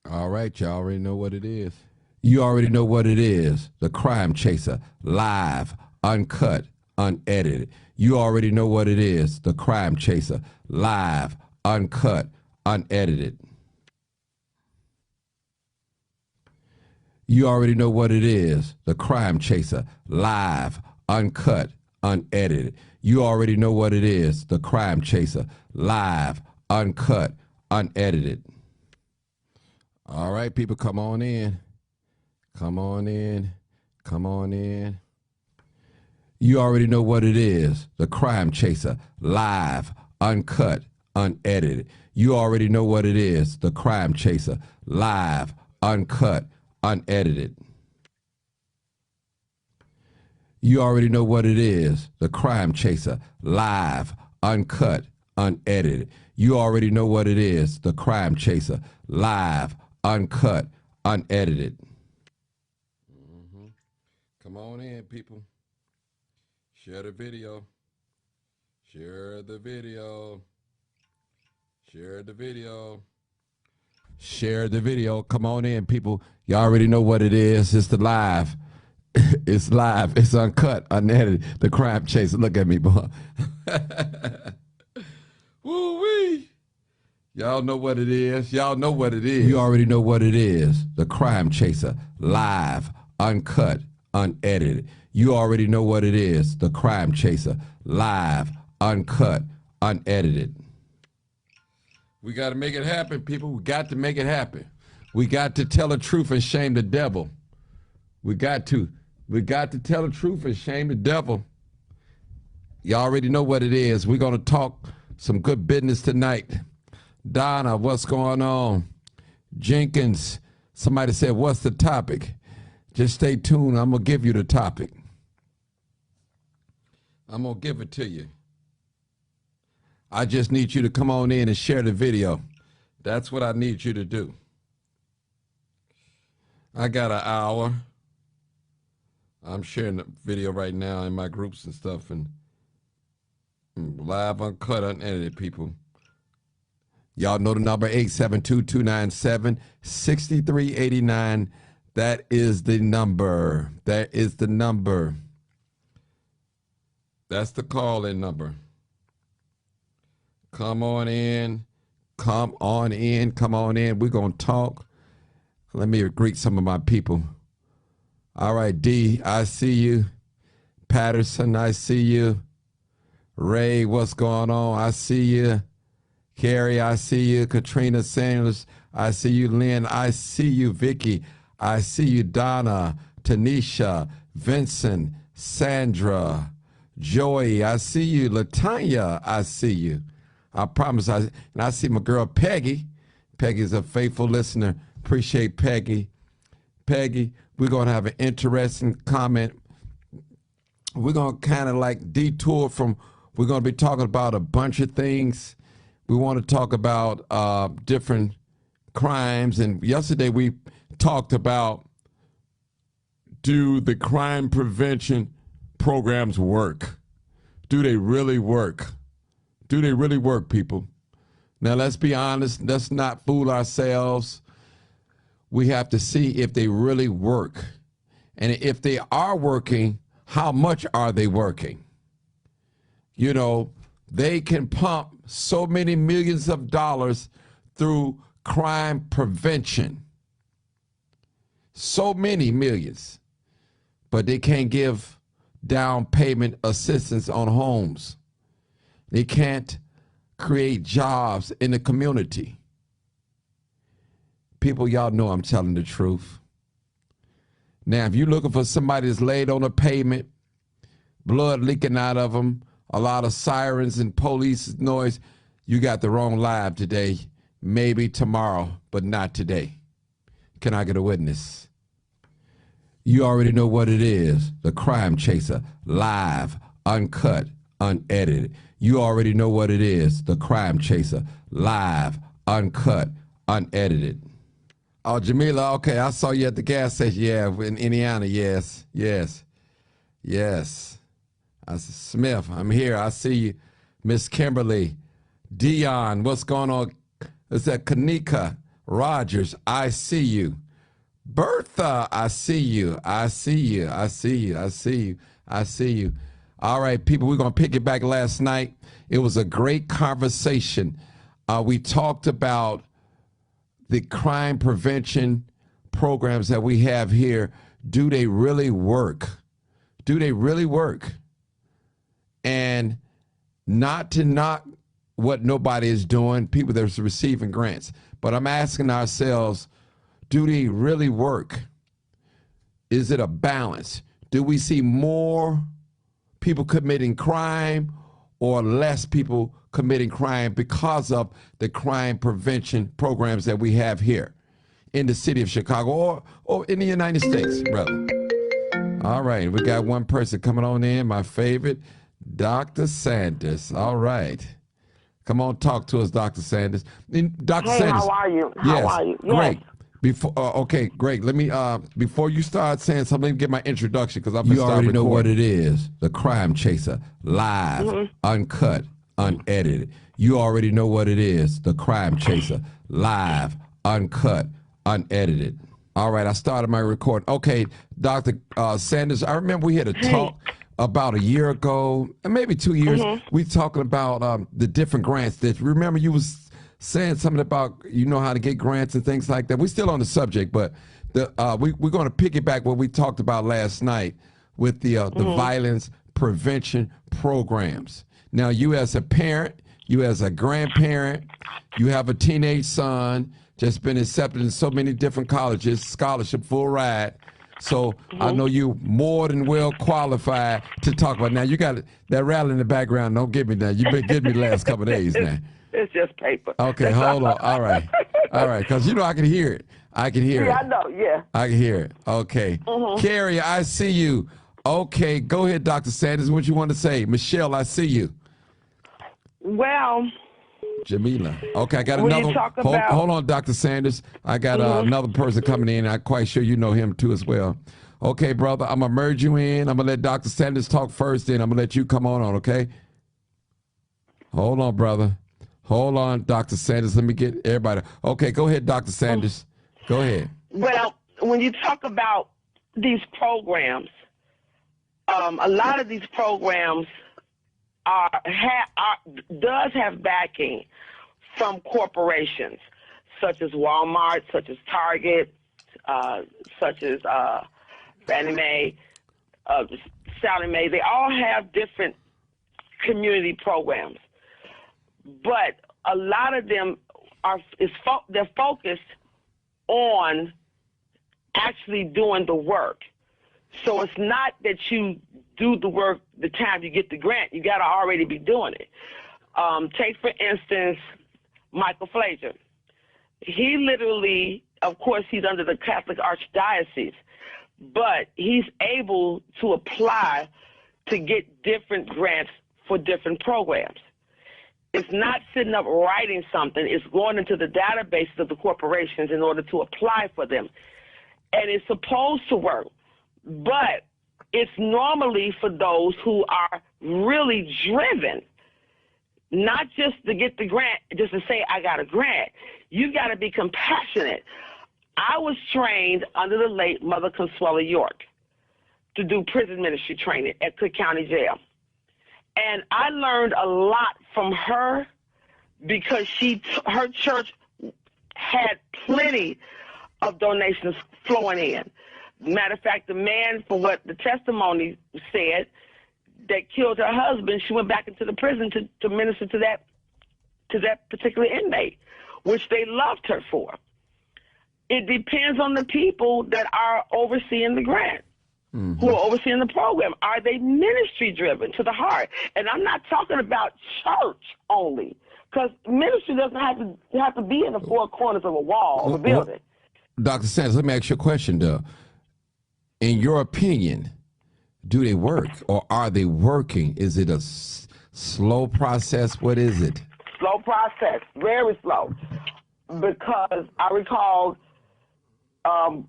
All right, you already know what it is. You already know what it is. The Crime Chaser, live, uncut, unedited. You already know what it is. The Crime Chaser, live, uncut, unedited. You already know what it is. The Crime Chaser, live, uncut, unedited. You already know what it is. The Crime Chaser, live, uncut, unedited. All right, people, come on in. Come on in. Come on in. You already know what it is. The Crime Chaser, live, uncut, unedited. You already know what it is. The Crime Chaser, live, uncut, unedited. You already know what it is. The Crime Chaser, live, uncut, unedited. You already know what it is. The Crime Chaser, live, uncut, unedited. Come on in, people. Share the video. Share the video. Share the video. Share the video. Come on in, people. You already know what it is. It's the live. It's live. It's uncut, unedited. The Crime Chaser. Look at me, boy. Woo-wee. Y'all know what it is. Y'all know what it is. You already know what it is. The Crime Chaser. Live, uncut, unedited. You already know what it is. The Crime Chaser. Live, uncut, unedited. We got to make it happen, people. We got to make it happen. We got to tell the truth and shame the devil. We got to. We got to tell the truth and shame the devil. You already know what it is. We're going to talk some good business tonight. Donna, what's going on? Jenkins, somebody said, what's the topic? Just stay tuned. I'm going to give you the topic. I'm going to give it to you. I just need you to come on in and share the video. That's what I need you to do. I got an hour. I'm sharing the video right now in my groups and stuff, and live, uncut, unedited, people. Y'all know the number, 872-297-6389. That is the number. That is the number. That's the call-in number. Come on in. Come on in. Come on in. We're going to talk. Let me greet some of my people. All right, D, I see you. Patterson, I see you. Ray, what's going on? I see you. Carrie, I see you. Katrina Sanders, I see you. Lynn, I see you. Vicky, I see you. Donna, Tanisha, Vincent, Sandra, Joey, I see you. Latanya, I see you. I promise. And I see my girl Peggy. Peggy's a faithful listener. Appreciate Peggy. Peggy, we're going to have an interesting comment. We're going to kind of like detour from, we're going to be talking about a bunch of things. We want to talk about different crimes. And yesterday we talked about, do the crime prevention programs work? Do they really work? Do they really work, people? Now, let's be honest. Let's not fool ourselves. We have to see if they really work. And if they are working, how much are they working? You know, they can pump so many millions of dollars through crime prevention. So many millions. But they can't give down payment assistance on homes. They can't create jobs in the community. People, y'all know I'm telling the truth. Now, if you're looking for somebody that's laid on a pavement, blood leaking out of them, a lot of sirens and police noise, you got the wrong live today. Maybe tomorrow, but not today. Can I get a witness? You already know what it is. The Crime Chaser, live, uncut, unedited. You already know what it is. The Crime Chaser, live, uncut, unedited. Oh, Jamila, okay, I saw you at the gas station. Yeah, in Indiana, yes, yes, yes. I said, Smith, I'm here. I see you. Miss Kimberly, Dion, what's going on? Is that Kanika? Rogers, I see you. Bertha, I see you. I see you. I see you. I see you. I see you. All right, people, we're going to pick it back last night. It was a great conversation. We talked about the crime prevention programs that we have here. Do they really work? Do they really work? And not to knock what nobody is doing, people that's receiving grants, but I'm asking ourselves, do they really work? Is it a balance? Do we see more people committing crime or less people committing crime because of the crime prevention programs that we have here in the city of Chicago or in the United States, rather? All right, we got one person coming on in, my favorite, Dr. Sanders. All right. Come on, talk to us, Dr. Sanders. Dr. Sanders. How are you? Yes, How are you? great. Before, okay, great. Let me before you start saying something, let me get my introduction because I'm gonna start recording. You already know what it is. The Crime Chaser, live, uncut, unedited. You already know what it is. The Crime Chaser, live, uncut, unedited. All right, I started my recording. Okay, Dr. Sanders, I remember we had a talk about a year ago, maybe 2 years. We talking about the different grants. That remember you was saying something about how to get grants and things like that. We're still on the subject, but we're going to piggyback what we talked about last night with the violence prevention programs. Now, you as a parent, you as a grandparent, you have a teenage son, just been accepted in so many different colleges, scholarship, full ride. So I know you more than well qualified to talk about. Now, you got that rattle in the background. Don't give me that. You've been getting me the last couple of days now. It's just paper. Okay, hold on. All right. All right, because I can hear it. I can hear it. Yeah, I know, yeah. I can hear it. Okay. Carrie, I see you. Okay, go ahead, Dr. Sanders. What you want to say? Michelle, I see you. Well, Jamila. Okay, I got another. Hold on, Dr. Sanders. I got another person coming in. I'm quite sure you know him too as well. Okay, brother, I'm going to merge you in. I'm going to let Dr. Sanders talk first, then I'm going to let you come on, okay? Hold on, brother. Hold on, Dr. Sanders. Let me get everybody. Okay, go ahead, Dr. Sanders. Go ahead. Well, when you talk about these programs, a lot of these programs does have backing from corporations, such as Walmart, such as Target, such as Fannie Mae, Sallie Mae. They all have different community programs. But a lot of them they're focused on actually doing the work. So it's not that you do the work the time you get the grant. You got to already be doing it. Take, for instance, Michael Flager. He literally, of course, he's under the Catholic Archdiocese, but he's able to apply to get different grants for different programs. It's not sitting up writing something. It's going into the databases of the corporations in order to apply for them. And it's supposed to work. But it's normally for those who are really driven, not just to get the grant, just to say, I got a grant. You got to be compassionate. I was trained under the late Mother Consuela York to do prison ministry training at Cook County Jail. And I learned a lot from her because her church had plenty of donations flowing in. Matter of fact, the man, for what the testimony said, that killed her husband, she went back into the prison to minister to that particular inmate, which they loved her for. It depends on the people that are overseeing the grant. Who are overseeing the program. Are they ministry driven to the heart? And I'm not talking about church only, because ministry doesn't have to be in the four corners of a wall of a building. Dr. Sanders, let me ask you a question, though. In your opinion, do they work or are they working? Is it a slow process? What is it? Slow process, very slow. Because I recall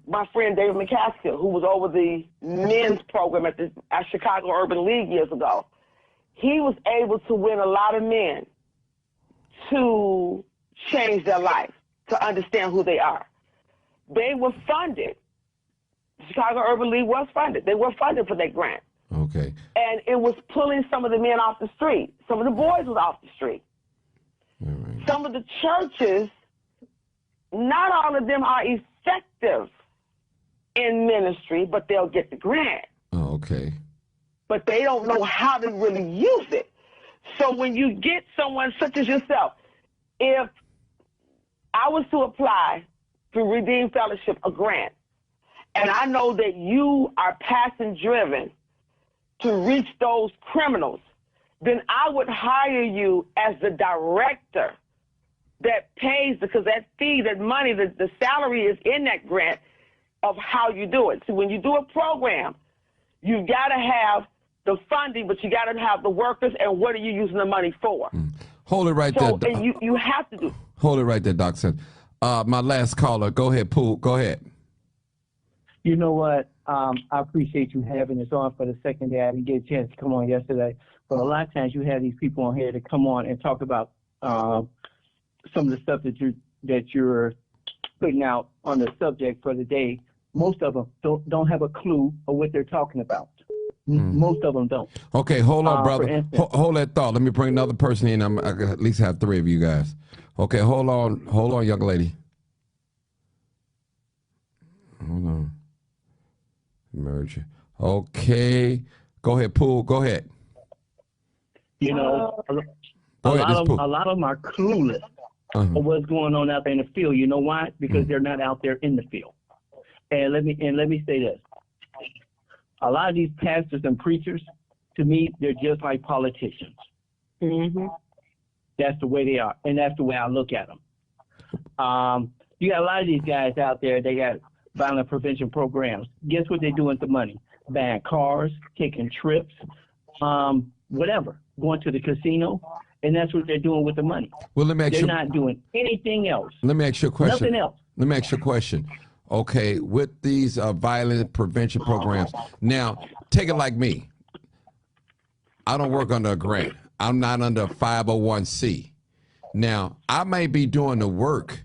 my friend David McCaskill, who was over the men's program at Chicago Urban League years ago. He was able to win a lot of men to change their life, to understand who they are. They were funded. Chicago Urban League was funded. They were funded for that grant. Okay. And it was pulling some of the men off the street. Some of the boys was off the street. All right. Some of the churches, not all of them are effective in ministry, but they'll get the grant. Oh, okay. But they don't know how to really use it. So when you get someone such as yourself, if I was to apply through Redeemed Fellowship a grant, and I know that you are passion driven to reach those criminals, then I would hire you as the director that pays, because that fee, that money, the salary is in that grant of how you do it. So when you do a program, you've got to have the funding, but you got to have the workers, and what are you using the money for? Hold it right So there. and you have to do. Hold it right there, Doc. My last caller. Go ahead, Pooh. Go ahead. You know what? I appreciate you having this on for the second day. I didn't get a chance to come on yesterday, but a lot of times you have these people on here to come on and talk about some of the stuff that you're putting out on the subject for the day. Most of them don't have a clue of what they're talking about. Most of them don't. Okay, hold on, brother. Instance, Hold that thought. Let me bring another person in. I can at least have three of you guys. Okay, hold on, young lady. Hold on. Merge. Okay, go ahead, Pooh. Go ahead. You know, Go ahead, a lot of them are clueless of what's going on out there in the field. You know why? Because they're not out there in the field. And let me say this. A lot of these pastors and preachers, to me, they're just like politicians. Mm-hmm. That's the way they are, and that's the way I look at them. You got a lot of these guys out there, they got violent prevention programs. Guess what they're doing with the money? Buying cars, taking trips, whatever, going to the casino, and that's what they're doing with the money. Well, let me ask They're you. not doing anything else. Let me ask you a question. Nothing else. Let me ask you a question. Okay, with these violent prevention programs, now take it like me. I don't work under a grant. I'm not under a 501c. Now, I may be doing the work,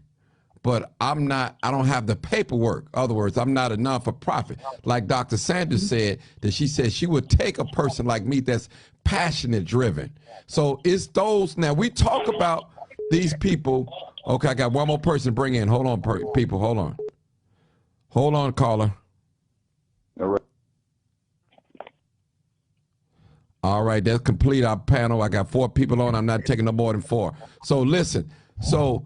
but I don't have the paperwork. In other words, I'm not a non-for-profit. Like Dr. Sanders said, that she said she would take a person like me that's passionate driven. So it's those, now we talk about these people. Okay, I got one more person to bring in. Hold on, people, hold on. Hold on, caller. All right. All right, that's complete our panel. I got 4 people on. I'm not taking no more than 4. So listen, so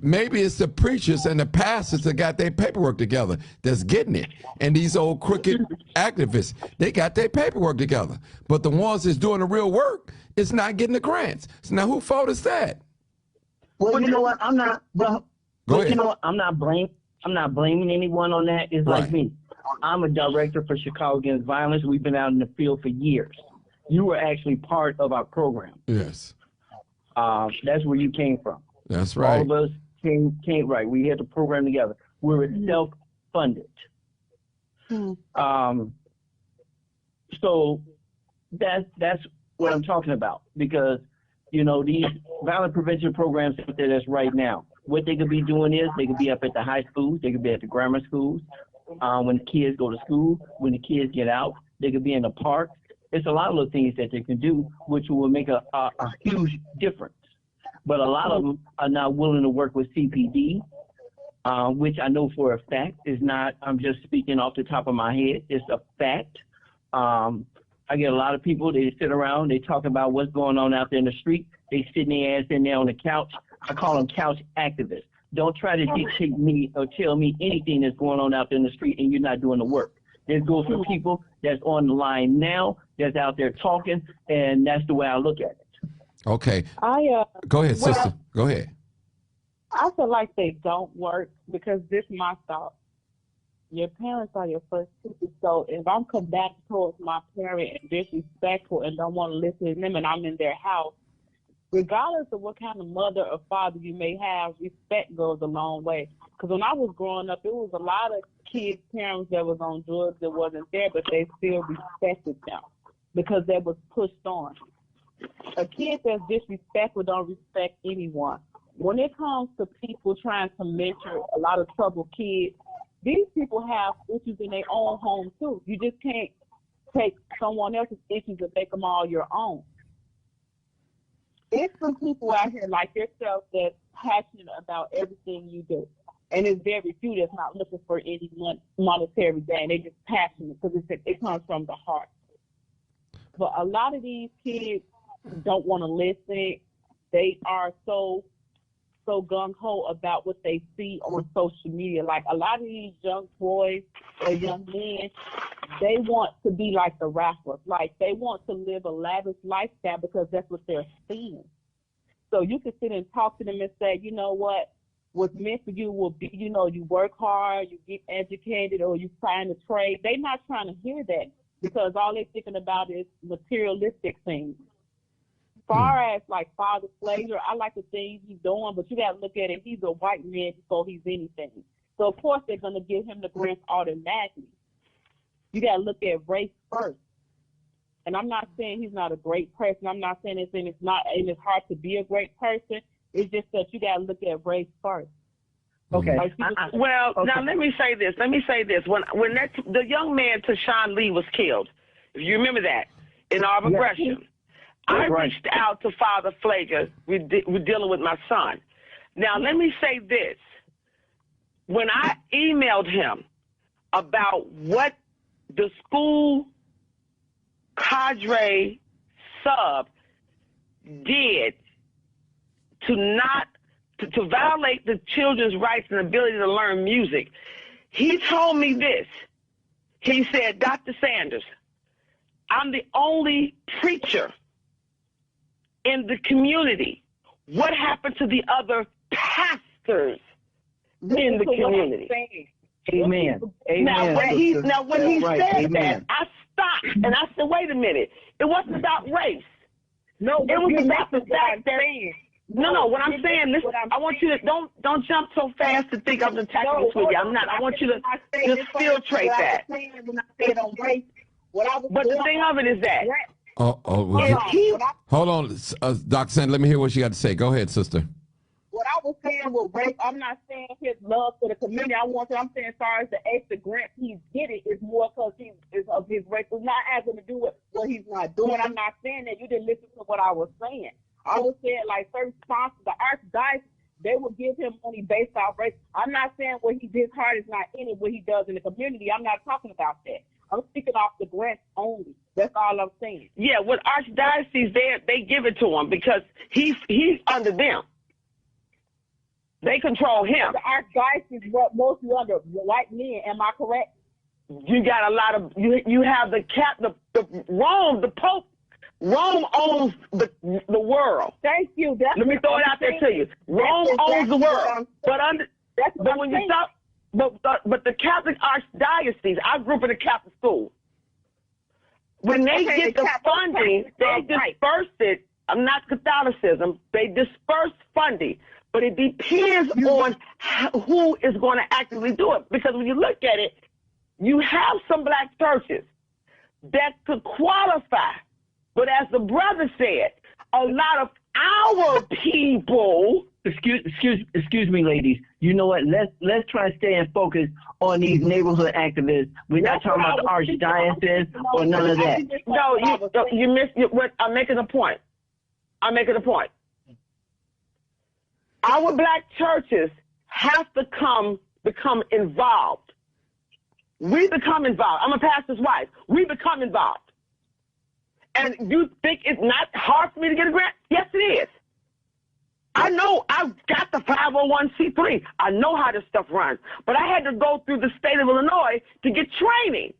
maybe it's the preachers and the pastors that got their paperwork together that's getting it. And these old crooked activists, they got their paperwork together. But the ones that's doing the real work is not getting the grants. So now whose fault is that? Well, you know what? I'm not. Well, Go but ahead. you know what? I'm not blaming anyone on that. It's Right. like me. I'm a director for Chicago Against Violence. We've been out in the field for years. You were actually part of our program. Yes, That's where you came from. that's All right. of us came right. We had the program together. We were self-funded. So that's what I'm talking about, because you know these violent prevention programs out there that's right now. What they could be doing is they could be up at the high schools, they could be at the grammar schools, when the kids go to school, when the kids get out, they could be in the park. It's a lot of little things that they can do, which will make a huge difference. But a lot of them are not willing to work with CPD, which I know for a fact is not, I'm just speaking off the top of my head, it's a fact. I get a lot of people, they sit around, they talk about what's going on out there in the street. They sit their ass in there on the couch. I call them couch activists. Don't try to dictate me or tell me anything that's going on out there in the street and you're not doing the work. This goes for people that's on the line now, that's out there talking, and that's the way I look at it. Okay, I go ahead, sister. Go ahead. I feel like they don't work because this is my thought. Your parents are your first teacher, so if I'm combative towards my parent and disrespectful and don't want to listen to them and I'm in their house, regardless of what kind of mother or father you may have, respect goes a long way. Because when I was growing up, it was a lot of kids' parents that was on drugs that wasn't there, but they still respected them because they was pushed on. A kid that's disrespectful don't respect anyone. when it comes to people trying to mentor a lot of troubled kids, these people have issues in their own home too. You just can't take someone else's issues and make them all your own. It's some people out here like yourself that's passionate about everything you do. And it's very few that's not looking for any monetary gain. They're just passionate because it comes from the heart. But a lot of these kids don't want to listen. They are so gung-ho about what they see on social media. Like a lot of these young boys or young men, they want to be like the rappers. Like they want to live a lavish lifestyle because that's what they're seeing. So you can sit and talk to them and say, you know what's meant for you will be, you know, you work hard, you get educated, or you find a trade. They're not trying to hear that because all they're thinking about is materialistic things. As far as like Father Flager, I like the things he's doing, but you got to look at it. He's a white man before he's anything. So of course they're going to give him the grant automatically. You got to look at race first. And I'm not saying he's not a great person. I'm not saying it's hard to be a great person. It's just that you got to look at race first. Okay. Well, Okay. now let me say this. When the young man Tashawn Lee was killed, if you remember that, in Arbor Gresham, I reached out to Father Flager. We're dealing with my son. Now, let me say this. When I emailed him about what the school cadre sub did to violate the children's rights and ability to learn music, he told me this. He said, Dr. Sanders, I'm the only preacher in the community. What happened to the other pastors in the community? Amen. Now, when he said Amen. that, I stopped and I said, wait a minute. It wasn't about race. No, it was about the fact that No, what I'm saying, listen, I want you to don't jump so fast to think I'm attacking with you. I'm not. I want you to just filtrate that. But the thing of it is that hold on, Dr. Sanders, let me hear what you got to say. Go ahead, sister. What I was saying with race, I'm not saying his love for the community. I'm saying as far as the extra grant he's getting is more because he's of his race. It's not having to do with what he's not doing. I'm not saying that. You didn't listen to what I was saying. I was saying like certain sponsors, the Archdiocese, they will give him money based off race. I'm not saying what he did hard is not in it, what he does in the community. I'm not talking about that. I'm speaking off the grants only. That's all I'm saying. Yeah, with Archdiocese, they give it to him because he's under them. They control him. The Archdiocese is mostly under white men. Am I correct? You got a lot of you have the Rome, the Pope. Rome owns the world. Thank you. Let me throw it out there to you. Rome owns the world. But when you stop, but the Catholic Archdiocese, I grew up in a Catholic school. When they get the funding, they disperse it. I'm not Catholicism. They disperse funding. But it depends on who is going to actively do it. Because when you look at it, you have some black churches that could qualify. But as the brother said, a lot of our people. Excuse me, ladies. You know what? Let's try to stay and focus on these neighborhood activists. We're not talking about the archdiocese or none of that. No, you missed what I'm making a point. Our black churches have to become involved. We become involved. I'm a pastor's wife. We become involved. And you think it's not hard for me to get a grant? Yes, it is. I know I've got the 501c3. I know how this stuff runs. But I had to go through the state of Illinois to get training.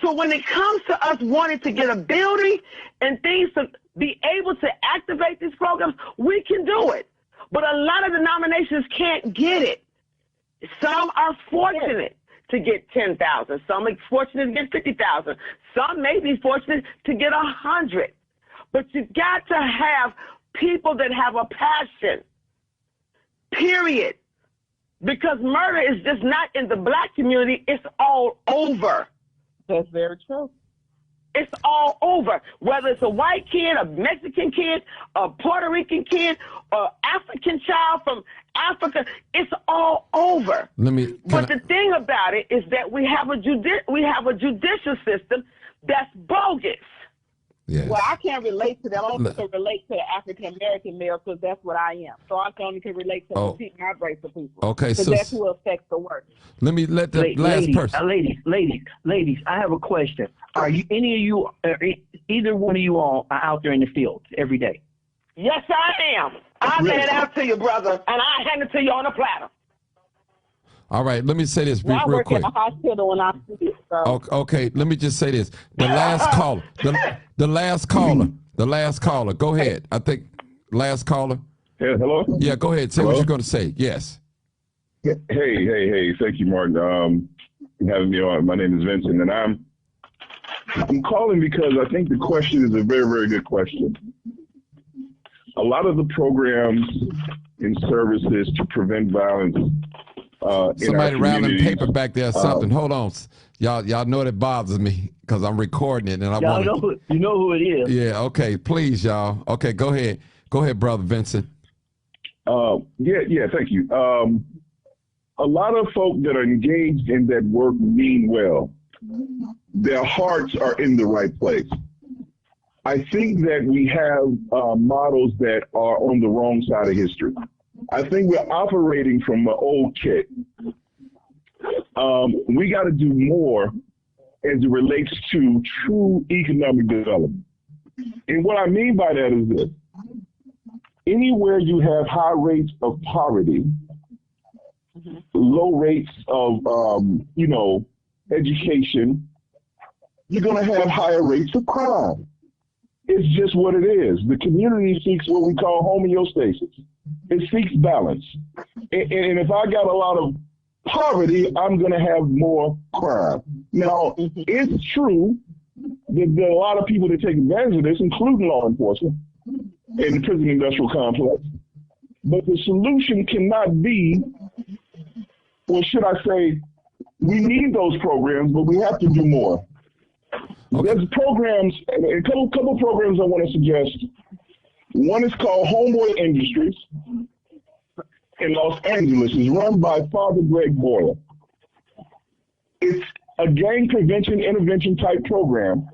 So when it comes to us wanting to get a building and things to be able to activate these programs, we can do it. But a lot of denominations can't get it. Some are fortunate to get 10,000. Some are fortunate to get 50,000. Some may be fortunate to get 100. But you got to have people that have a passion, period. Because murder is just not in the black community, it's all over. That's very true. It's all over. Whether it's a white kid, a Mexican kid, a Puerto Rican kid, or African child from Africa, it's all over. But the thing about it is that we have a judicial system that's bogus. Yes. Well, I can't relate to that. I only can relate to the African American male because that's what I am. So I only can relate to my race of people. Okay, so that's who affects the work. Let me let the last person. Ladies, I have a question. Are you any of you, either one of you all, are out there in the field every day? Yes, I am. I'll lay it out to you, brother, and I'll hand it to you on a platter. All right, let me say this real quick. I work in a hospital when I see it. So. Okay, let me just say this. The last caller, the last caller. Go ahead. I think last caller. Yeah, hello? Yeah, go ahead. Say what you're going to say. Yes. Hey. Thank you, Martin, for having me on. My name is Vincent, and I'm calling because I think the question is a very, very good question. A lot of the programs and services to prevent violence somebody rattling paper back there or something. Hold on. Y'all know that bothers me because I'm recording it and I want to. You know who it is. Yeah, okay. Please, y'all. Okay, go ahead. Go ahead, Brother Vincent. Thank you. A lot of folk that are engaged in that work mean well. Their hearts are in the right place. I think that we have models that are on the wrong side of history. I think we're operating from an old kit. We got to do more as it relates to true economic development. And what I mean by that is this. Anywhere you have high rates of poverty, low rates of, education, you're going to have higher rates of crime. It's just what it is. The community seeks what we call homeostasis. It seeks balance. And if I got a lot of poverty, I'm going to have more crime. Now, it's true that there are a lot of people that take advantage of this, including law enforcement and the prison industrial complex. But the solution cannot be, or should I say, we need those programs, but we have to do more. Okay. There's programs, a couple programs I want to suggest. One is called Homeboy Industries in Los Angeles. It's run by Father Greg Boyle. It's a gang prevention intervention type program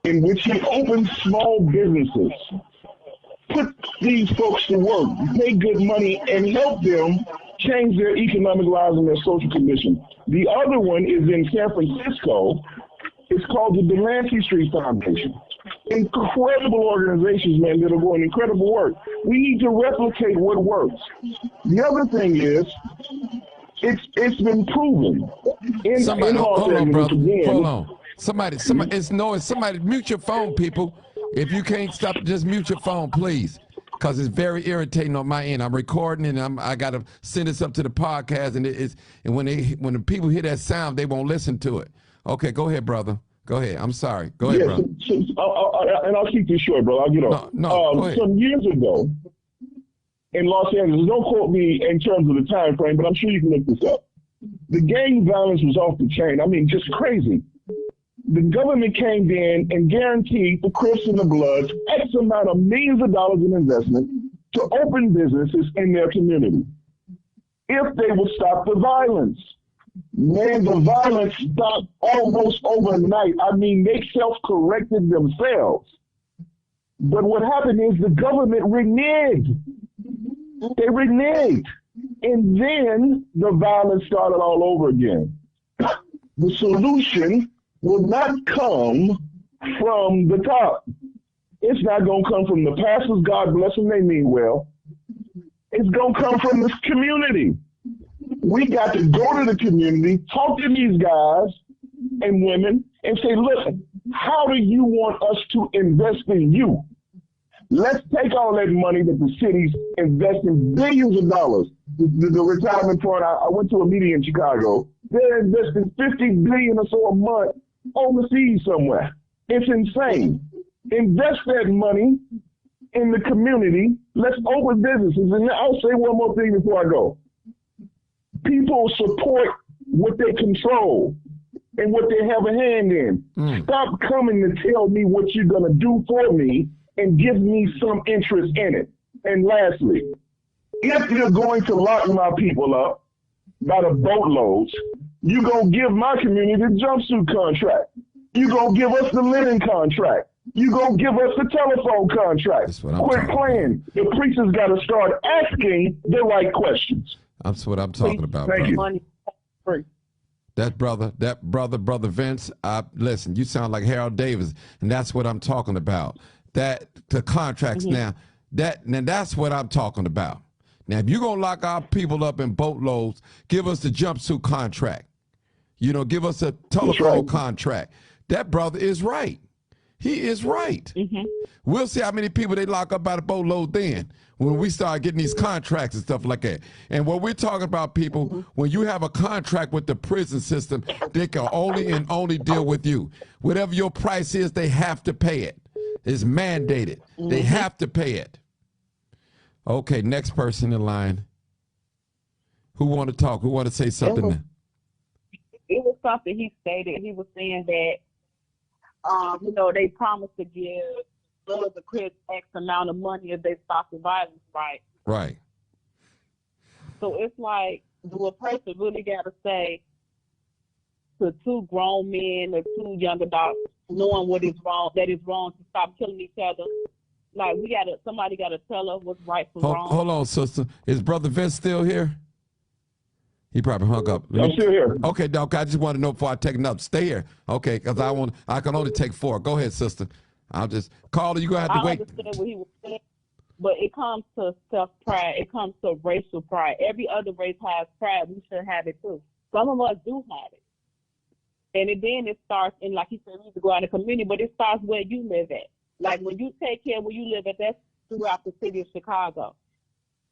in which he opens small businesses, put these folks to work, pay good money, and help them change their economic lives and their social condition. The other one is in San Francisco. It's called the Delancey Street Foundation. Incredible organizations, man, that are doing incredible work. We need to replicate what works. The other thing is, it's been proven. Hold on, brother. Hold on. Somebody, mute your phone, people. If you can't stop, just mute your phone, please. Because it's very irritating on my end. I'm recording and I got to send this up to the podcast, and when the people hear that sound, they won't listen to it. Okay, go ahead, brother. Go ahead. I'm sorry. Go ahead, brother. And I'll keep this short, bro. I'll get off. Go ahead. Some years ago in Los Angeles, don't quote me in terms of the time frame, but I'm sure you can look this up. The gang violence was off the chain. I mean, just crazy. The government came in and guaranteed the Crips and the Bloods X amount of millions of dollars in investment to open businesses in their community if they would stop the violence. Man, the violence stopped almost overnight. I mean, they self-corrected themselves. But what happened is the government reneged. They reneged. And then the violence started all over again. The solution will not come from the top. It's not going to come from the pastors, God bless them, they mean well. It's going to come from this community. We got to go to the community, talk to these guys and women, and say, look, how do you want us to invest in you? Let's take all that money that the city's investing billions of dollars. The retirement fund, I went to a meeting in Chicago. They're investing $50 billion or so a month overseas somewhere. It's insane. Invest that money in the community. Let's open businesses. And I'll say one more thing before I go. People support what they control. and what they have a hand in. Stop coming to tell me what you're going to do for me and give me some interest in it. And lastly, if you're going to lock my people up by the boatloads, you're going to give my community the jumpsuit contract. You're going to give us the linen contract. You're going to give us the telephone contract. Quit playing. The preachers got to start asking the right questions. That's what I'm talking about. Thank you. Money free. That brother Vince, listen, you sound like Harold Davis, and that's what I'm talking about. That the contracts now, that's what I'm talking about. Now, if you're gonna lock our people up in boatloads, give us the jumpsuit contract. You know, give us a telephone contract. That brother is right. He is right. We'll see how many people they lock up by the boatload then when we start getting these contracts and stuff like that. And what we're talking about, people, when you have a contract with the prison system, they can only deal with you. Whatever your price is, they have to pay it. It's mandated. They have to pay it. Okay, next person in line. Who want to talk? Who want to say something? It was something he stated. He was saying that, they promised to give the kids X amount of money if they stop the violence, right? Right. So it's like, do a person really got to say to two grown men or two young adults, knowing what is wrong, that is wrong, to stop killing each other? Like, somebody got to tell us what's right from wrong. Hold on, sister. Is Brother Vince still here? He probably hung up. I'm still here. Okay, Doc, I just want to know before I take it up. Stay here. Okay, because I can only take 4. Go ahead, sister. I'll just call you. You're going to have to wait. I understand what he was saying, but it comes to self-pride. It comes to racial pride. Every other race has pride. We should have it too. Some of us do have it. And then it starts in, like he said, we need to go out in the community, but it starts where you live at. Like when you take care of where you live at, that's throughout the city of Chicago.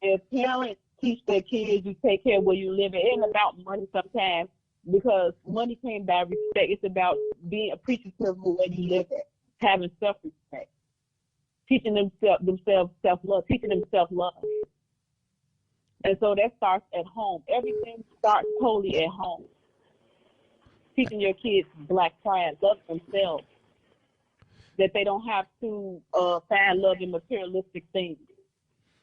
If parents teach their kids, you take care of where you live at, it ain't about money sometimes, because money came by respect. It's about being appreciative of where you live at, having self-respect, teaching themselves self-love, teaching them self-love. And so that starts at home. Everything starts totally at home. Teaching your kids Black pride, love themselves, that they don't have to find love in materialistic things.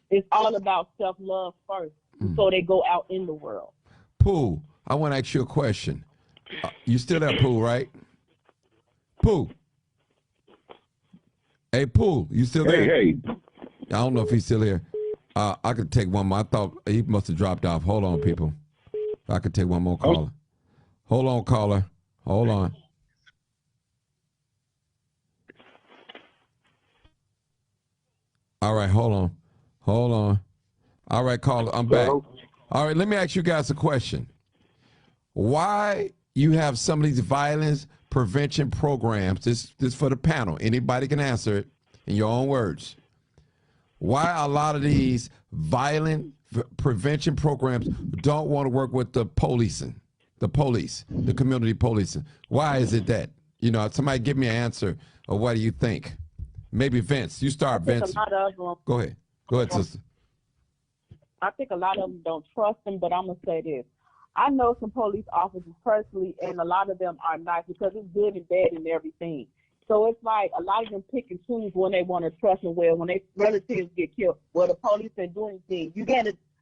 It's all about self-love first, so they go out in the world. Pooh, I want to ask you a question. You still there, Pooh, right? Pooh. Hey, Pooh, you still there? Hey. I don't know if he's still here. I could take one more. I thought he must have dropped off. Hold on, people. I could take one more caller. Hold on, caller. Hold on. All right, hold on. All right, caller, I'm back. All right, let me ask you guys a question. Why you have some of these violence prevention programs, this for the panel, anybody can answer it in your own words. Why a lot of these violent prevention programs don't want to work with the policing, the police, the community policing? Why is it that? Somebody give me an answer, or what do you think? Maybe Vince. You start, Vince. Go ahead. Go ahead, sister. I think a lot of them don't trust them, but I'm going to say this. I know some police officers personally, and a lot of them are nice because it's good and bad and everything. So it's like a lot of them pick and choose when they want to trust them. Well, when their relatives get killed, well, the police are doing things.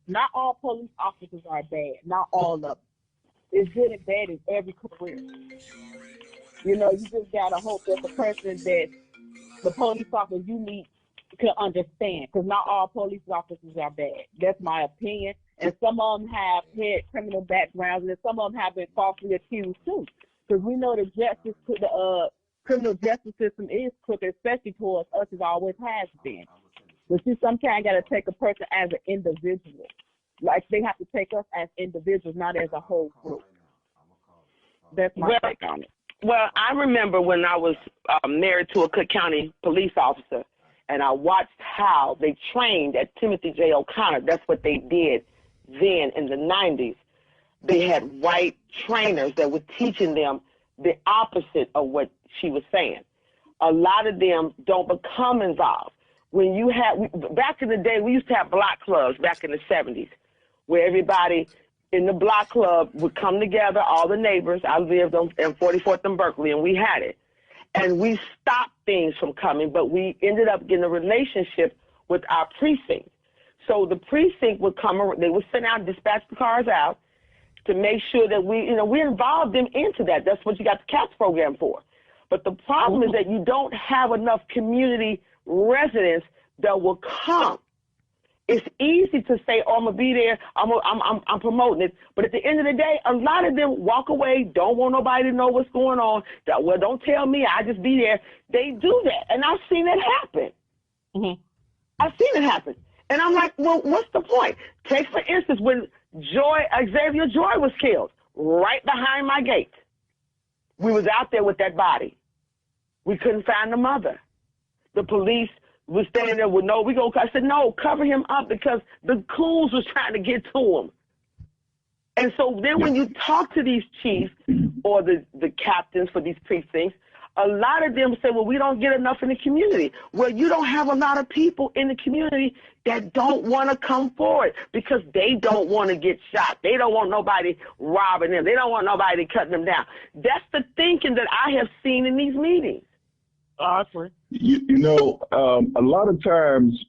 Not all police officers are bad. Not all of them. It's good and bad in every career. You just got to hope that the person that the police officer you meet can understand, because not all police officers are bad. That's my opinion. And some of them have had criminal backgrounds, and some of them have been falsely accused too. Because we know the criminal justice system is crooked, especially towards us, as always has been. But you sometimes got to take a person as an individual. Like they have to take us as individuals, not as a whole group. That's my take on it. Well, I remember when I was married to a Cook County police officer, and I watched how they trained at Timothy J. O'Connor. That's what they did then in the 90s. They had white trainers that were teaching them the opposite of what she was saying. A lot of them don't become involved. Back in the day, we used to have block clubs back in the 70s, where everybody in the block club would come together, all the neighbors. I lived on 44th and Berkeley, and we had it. And we stopped things from coming, but we ended up getting a relationship with our precinct. So the precinct would come, they would send out, dispatch the cars out to make sure that we involved them into that. That's what you got the CATS program for. But the problem is that you don't have enough community residents that will come. It's easy to say, oh, I'm going to be there, I'm promoting it. But at the end of the day, a lot of them walk away, don't want nobody to know what's going on. Well, don't tell me, I just be there. They do that. And I've seen it happen. Mm-hmm. I've seen it happen. And I'm like, well, what's the point? Take, for instance, when Xavier Joy was killed, right behind my gate. We was out there with that body. We couldn't find the mother. The police was standing there with I said, no, cover him up because the coons was trying to get to him. And so then when you talk to these chiefs or the captains for these precincts, a lot of them say, well, we don't get enough in the community. Well, you don't have a lot of people in the community that don't want to come forward because they don't want to get shot. They don't want nobody robbing them. They don't want nobody cutting them down. That's the thinking that I have seen in these meetings. Awkward. You know, a lot of times,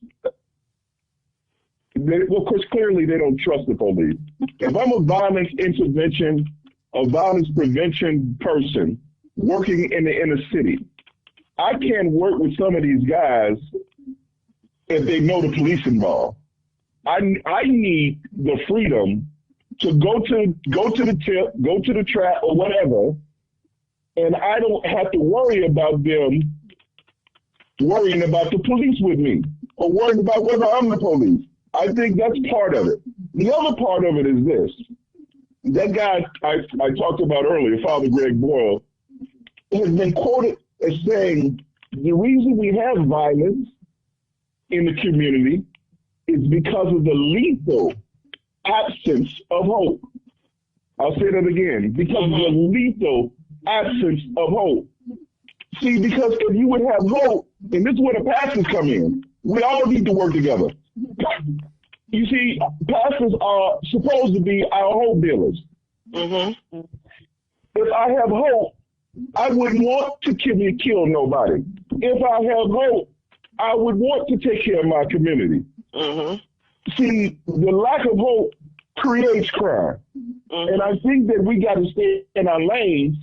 of course, clearly they don't trust the police. If I'm a violence intervention, a violence prevention person working in the inner city, I can't work with some of these guys if they know the police involved. I need the freedom to go to the tip, go to the trap or whatever, and I don't have to worry about them worrying about the police with me or worrying about whether I'm the police. I think that's part of it. The other part of it is this. That guy I talked about earlier, Father Greg Boyle, has been quoted as saying the reason we have violence in the community is because of the lethal absence of hope. I'll say that again. Because of the lethal absence of hope. See, because if you would have hope, and this is where the pastors come in, we all need to work together. You see, pastors are supposed to be our hope dealers. Mm-hmm. If I have hope, I wouldn't want to kill nobody. If I have hope, I would want to take care of my community. Mm-hmm. See, the lack of hope creates crime. Mm-hmm. And I think that we got to stay in our lanes.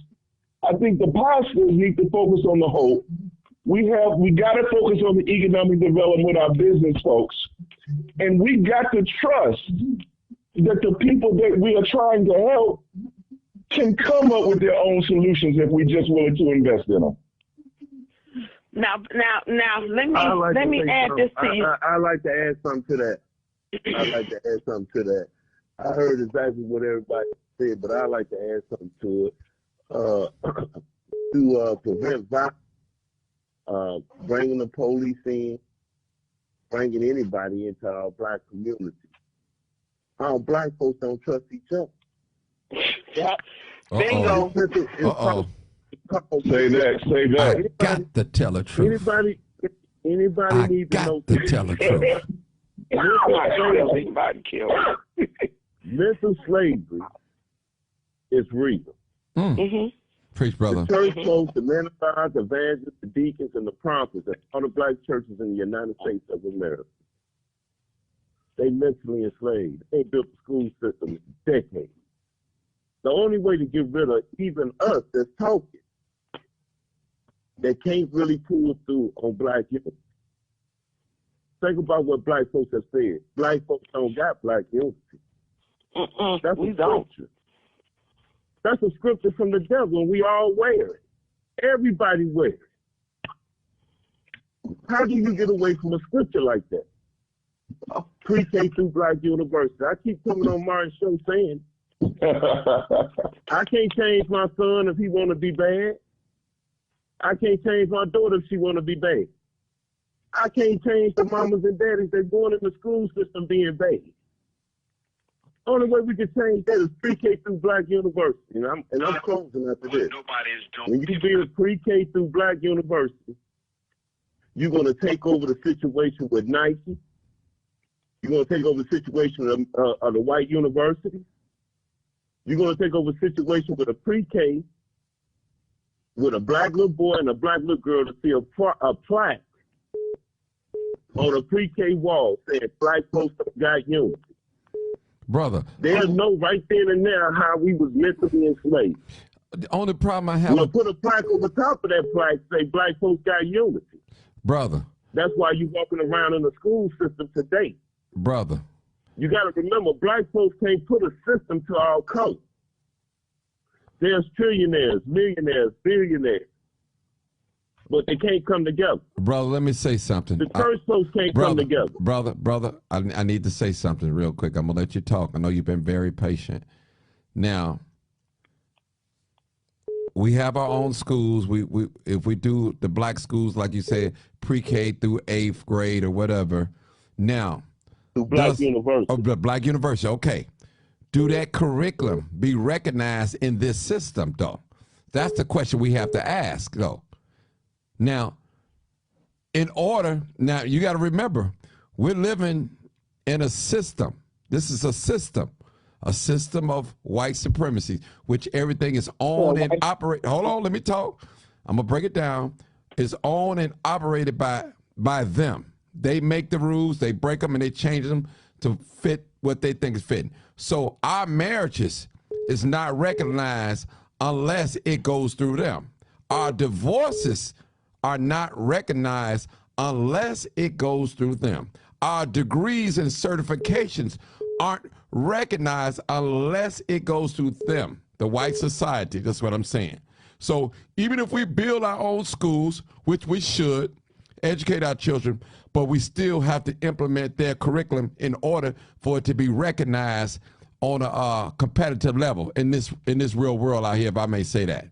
I think the pastors need to focus on the hope. We got to focus on the economic development with our business folks. And we got to trust that the people that we are trying to help can come up with their own solutions if we just willing to invest in them. Now, let me add this to you. I like to add something to that. I heard exactly what everybody said, but I like to add something to it. To prevent violence, bringing the police in, bringing anybody into our black community. Our black folks don't trust each other. Yeah. Bingo. Say that. I got to tell the truth. Anybody need to know to tell the truth. Mental slavery is real. Mm-hmm. Preach, brother. The church folks, the men of God, the evangelists, the deacons, and the prophets, and all the black churches in the United States of America, they mentally enslaved. They built the school system in decades. The only way to get rid of even us that's talking, that can't really pull through on black unity. Think about what black folks have said. Black folks don't got black unity. That's a scripture. That's a scripture from the devil, and we all wear it. Everybody wears it. How do you get away from a scripture like that? Pre-K through Black University. I keep coming on Martin's show saying, I can't change my son if he want to be bad. I can't change my daughter if she want to be bad. I can't change the mamas and daddies that going in the school system being bad. Only way we can change that is pre-K through Black University. And I'm closing after this. When you build pre-K through Black University, you're going to take over the situation with Nike. You're going to take over the situation of the white universities. You're going to take over a situation with a pre-K, with a black little boy and a black little girl to see a plaque on a pre-K wall saying black folks got unity. Brother. They'll know right then and there how we was meant to be enslaved. The only problem I have... We'll put a plaque on the top of that plaque say black folks got unity. Brother. That's why you walking around in the school system today. Brother. You got to remember, black folks can't put a system to our color. There's trillionaires, millionaires, billionaires, but they can't come together. Brother, let me say something. The church folks can't come together. Brother, I need to say something real quick. I'm going to let you talk. I know you've been very patient. Now, we have our own schools. If we do the black schools, like you said, pre-K through 8th grade or whatever. Now, through Black University. Oh, Black University, okay. Do that curriculum be recognized in this system, though? That's the question we have to ask, though. Now, you got to remember, we're living in a system. This is a system of white supremacy, which everything is owned and operated. Hold on, let me talk. I'm going to break it down. It's owned and operated by them. They make the rules, they break them, and they change them to fit what they think is fitting. So our marriages is not recognized unless it goes through them. Our divorces are not recognized unless it goes through them. Our degrees and certifications aren't recognized unless it goes through them, the white society. That's what I'm saying. So even if we build our own schools, which we should, educate our children, but we still have to implement their curriculum in order for it to be recognized on a competitive level in this real world out here, if I may say that.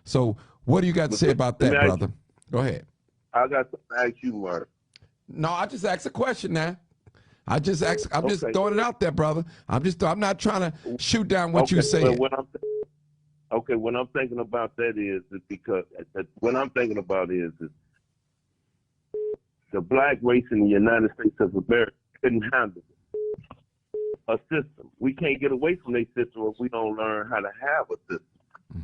So what do you got to say about that, brother? Go ahead. I got something to ask you, Mark. No, I just asked a question now. I'm just throwing it out there, brother. I'm not trying to shoot down what you said. What I'm thinking about that is because what I'm thinking about is the black race in the United States of America couldn't handle a system. We can't get away from a system if we don't learn how to have a system.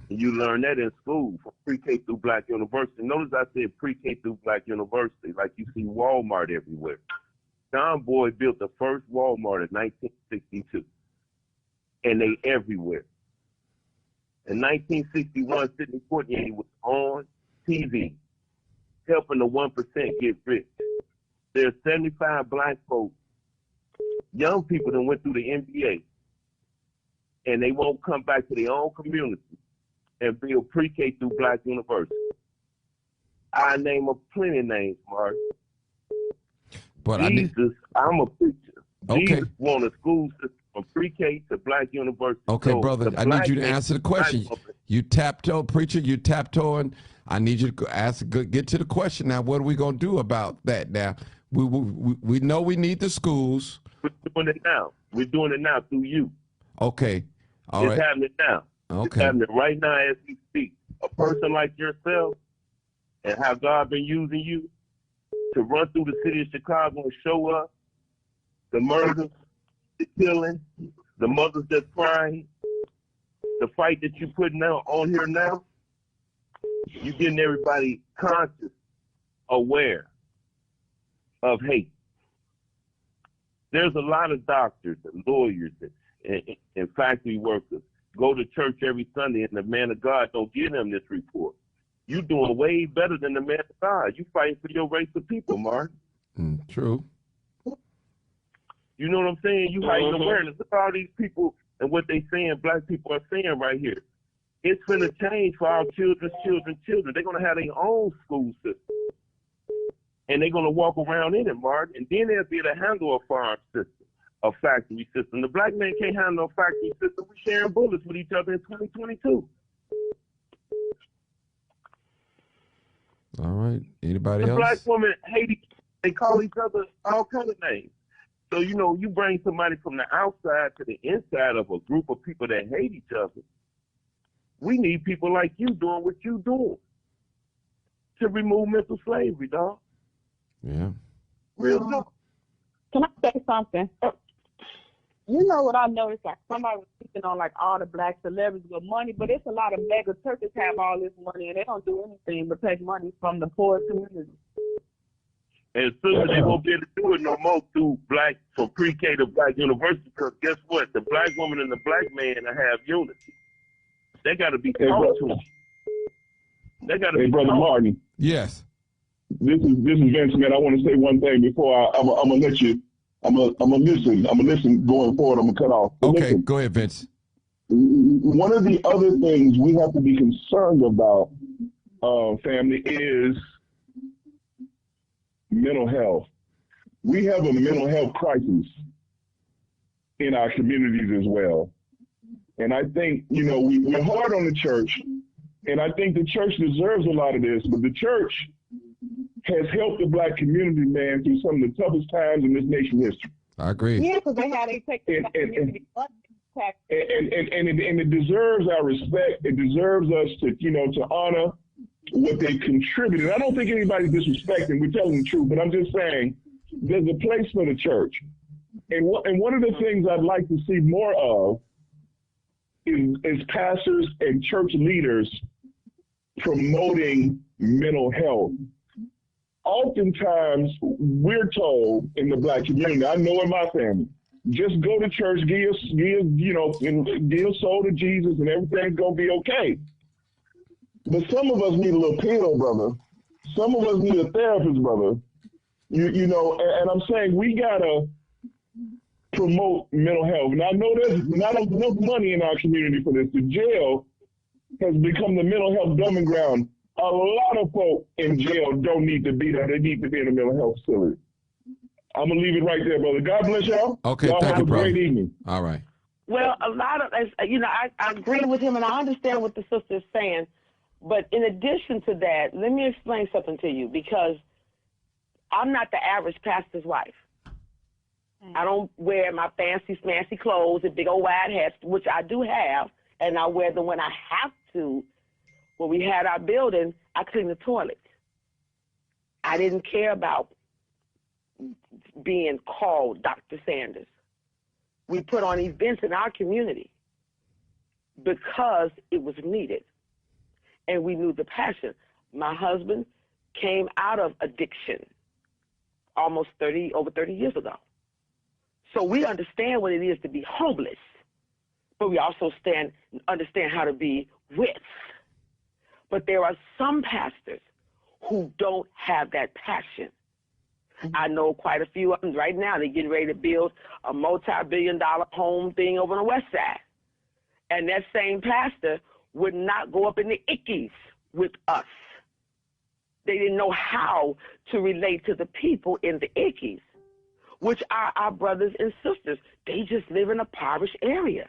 And you learn that in school from pre-K through Black University. Notice I said pre-K through Black University, like you see Walmart everywhere. John Boyd built the first Walmart in 1962, and they everywhere. In 1961, Sidney Poitier was on TV helping the 1% get rich. There's 75 black folks, young people that went through the NBA, and they won't come back to their own community and build pre-K through Black University. I name a plenty names, Mark. But I'm a preacher. Okay. Jesus won a school system from pre-K to Black University. Okay, so brother, I need you to answer the question. You taptoe, preacher, you taptoeing. I need you to get to the question now. What are we going to do about that now? We know we need the schools. We're doing it now. We're doing it now through you. Okay. All right. It's happening now. Okay. It's happening right now as we speak. A person like yourself and how God been using you to run through the city of Chicago and show up the murders, the killing, the mothers that's crying, the fight that you're putting out on here now. You're getting everybody conscious, aware of hate. There's a lot of doctors and lawyers and factory workers go to church every Sunday, and the man of God don't give them this report. You're doing way better than the man of God. You fighting for your race of people, Mark. True. You know what I'm saying? You heighten awareness. Look at all these people and what they saying, black people are saying right here. It's going to change for our children's children. They're going to have their own school system. And they're going to walk around in it, Mark. And then they'll be able to handle a farm system, a factory system. The black man can't handle a factory system. We're sharing bullets with each other in 2022. All right. Anybody else? The black women hate each other. They call each other all kinds of names. So, you know, you bring somebody from the outside to the inside of a group of people that hate each other. We need people like you doing what you doing to remove mental slavery, dog. Yeah. Real talk. Can I say something? You know what I noticed? Like somebody was speaking on like all the black celebrities with money, but it's a lot of mega churches have all this money and they don't do anything but take money from the poor community. And soon they won't be able to do it no more from pre-K to black university, because guess what? The black woman and the black man have unity. They got to be taught to them. They got to be Brother taught. Martin. Yes. This is Vince, man. I want to say one thing before I'm gonna let you. I'm gonna listen. I'm gonna listen going forward. I'm gonna cut off. But Okay, listen, go ahead, Vince. one of the other things we have to be concerned about, family, is mental health. We have a mental health crisis in our communities as well. And I think, we're hard on the church, and I think the church deserves a lot of this, but the church has helped the black community, man, through some of the toughest times in this nation's history. I agree. Yeah, because they take the community tax. And it deserves our respect. It deserves us to honor what they contributed. I don't think anybody's disrespecting. We're telling the truth, but I'm just saying there's a place for the church. And one of the things I'd like to see more of is pastors and church leaders promoting mental health. Oftentimes, we're told in the black community, I know in my family, just go to church, give a soul to Jesus, and everything's gonna be okay. But some of us need a little pill, brother. Some of us need a therapist, brother. And I'm saying we gotta promote mental health. And I know there's not enough money in our community for this. The jail has become the mental health dumping ground. A lot of folk in jail don't need to be there. They need to be in a mental health facility. I'm going to leave it right there, brother. God bless y'all. Okay, y'all thank have you, a brother. great evening. All right. Well, a lot of, I agree with him, and I understand what the sister is saying. But in addition to that, let me explain something to you, because I'm not the average pastor's wife. I don't wear my fancy clothes and big old wide hats, which I do have, and I wear them when I have to. When we had our building, I cleaned the toilet. I didn't care about being called Dr. Sanders. We put on events in our community because it was needed, and we knew the passion. My husband came out of addiction over 30 years ago. So we understand what it is to be homeless, but we also understand how to be with. But there are some pastors who don't have that passion. I know quite a few of them right now. They're getting ready to build a multi-billion-dollar home thing over on the west side. And that same pastor would not go up in the ickies with us. They didn't know how to relate to the people in the ickies, which are our brothers and sisters. They just live in a impoverished area.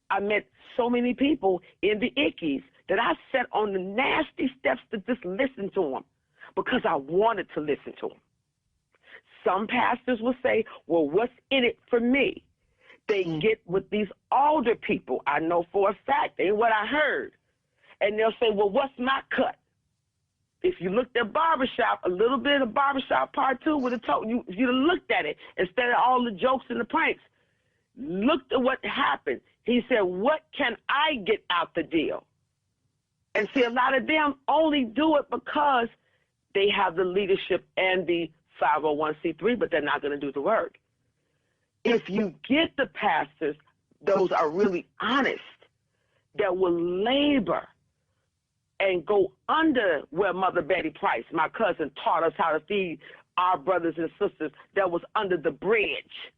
I met so many people in the ickies that I sat on the nasty steps to just listen to them because I wanted to listen to them. Some pastors will say, well, what's in it for me? They get with these older people. I know for a fact, ain't what I heard. And they'll say, well, what's my cut? If you looked at Barbershop, a little bit of Barbershop Part 2 would have told you, if you'd have looked at it, instead of all the jokes and the pranks, looked at what happened. He said, what can I get out the deal? And see, a lot of them only do it because they have the leadership and the 501c3, but they're not going to do the work. If you get the pastors, those are really honest, that will labor and go under where Mother Betty Price, my cousin, taught us how to feed our brothers and sisters, that was under the bridge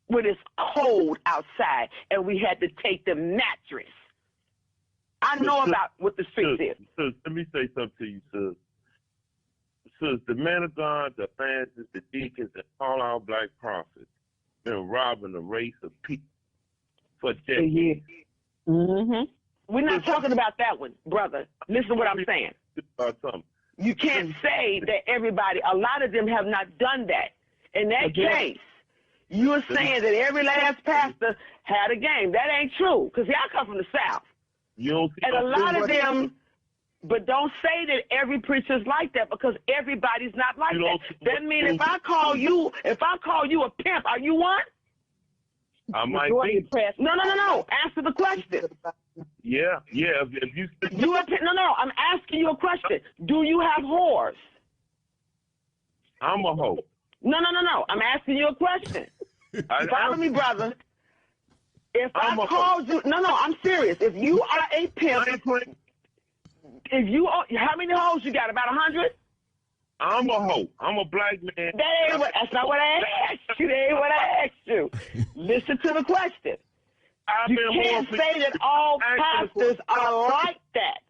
when it's cold outside and we had to take the mattress. I know about what the streets is. Sis, let me say something to you, sis. Sis, the men of God, the pastors, the deacons, and all our black prophets been robbing the race of people for decades. Mm-hmm. We're not talking about that one, brother. Listen to what I'm saying. You can't say that everybody, a lot of them have not done that. In that case, you are saying that every last pastor had a game. That ain't true, because I come from the South. And a lot of them, but don't say that every preacher's like that, because everybody's not like that. That means if I call you a pimp, are you one? I might majority be. press. No. Answer the question. Yeah. If you No. I'm asking you a question. Do you have whores? I'm a hoe. No. I'm asking you a question. Follow me, brother. If I called you, no, I'm serious. If you are a pimp, how many hoes you got? About 100? I'm a hoe. I'm a black man. That's not what I asked you. That ain't what I asked you. Listen to the question. You can't say that all pastors are like that.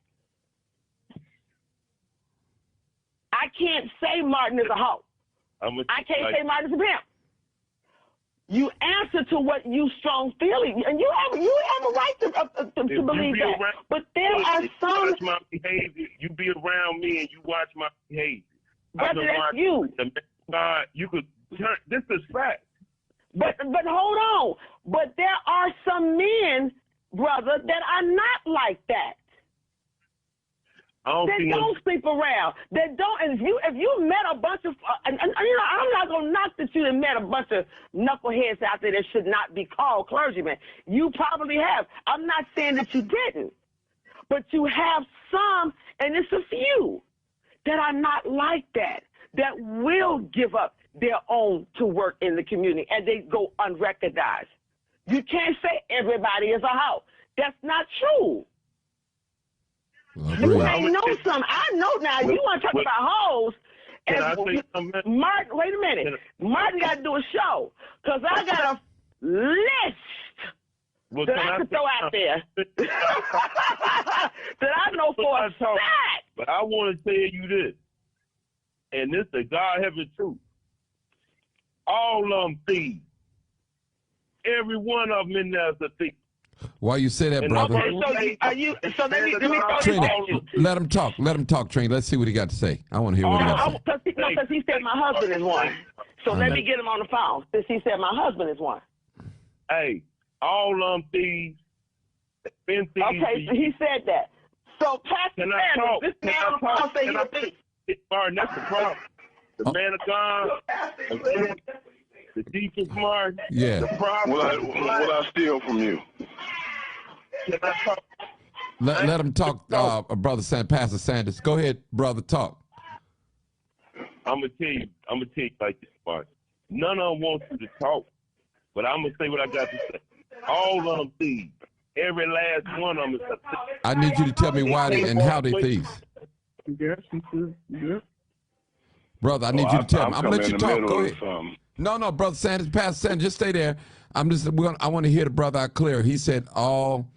I can't say Martin is a hoe. I can't say Martin is a pimp. You answer to what you strong feeling, and you have a right to believe that. But there are some. Watch my behavior. You be around me and you watch my behavior. Brother, that's you. God, you could turn. This is fact. But hold on. But there are some men, brother, that are not like that. That don't sleep around. That don't. And if you met a bunch of, I'm not gonna knock that you met a bunch of knuckleheads out there that should not be called clergymen. You probably have. I'm not saying that you didn't, but you have some, and it's a few that are not like that. That will give up their own to work in the community, and they go unrecognized. You can't say everybody is a hoe. That's not true. You ain't know something. I know now. You want to talk about hoes. Martin, wait a minute. Martin got to do a show because I got a list that I can throw out there that I know for a fact. But I want to tell you this, and this is the God-heaven truth. All of them thieves. Every one of them in there is a thief. Why you say that, brother? Okay, so let me Trina, let him talk. Let him talk, Trina. Let's see what he got to say. I want to hear what he got to say. Because he said my husband is one. So let me get him on the phone since he said my husband is one. Hey, all of them thieves. Been thieves. Okay, so he said that. So Pastor Sanders, this man on the phone say he's a thief. Martin, that's the problem. The man of God, the deacon Martin. Yeah. The problem. What I steal from you? Let him talk, Brother Pastor Sanders. Go ahead, brother, talk. I'm gonna tell you like this, Martin. None of them want you to talk, but I'm gonna say what I got to say. All of them thieves. Every last one of them is a thief. I need you to tell me why they and how they thieves. Yes, he should. Yeah. Brother, I need you to tell me. I'm gonna let you talk. Go ahead. No, Brother Sanders, Pastor Sanders, just stay there. I want to hear the brother out clear. He said all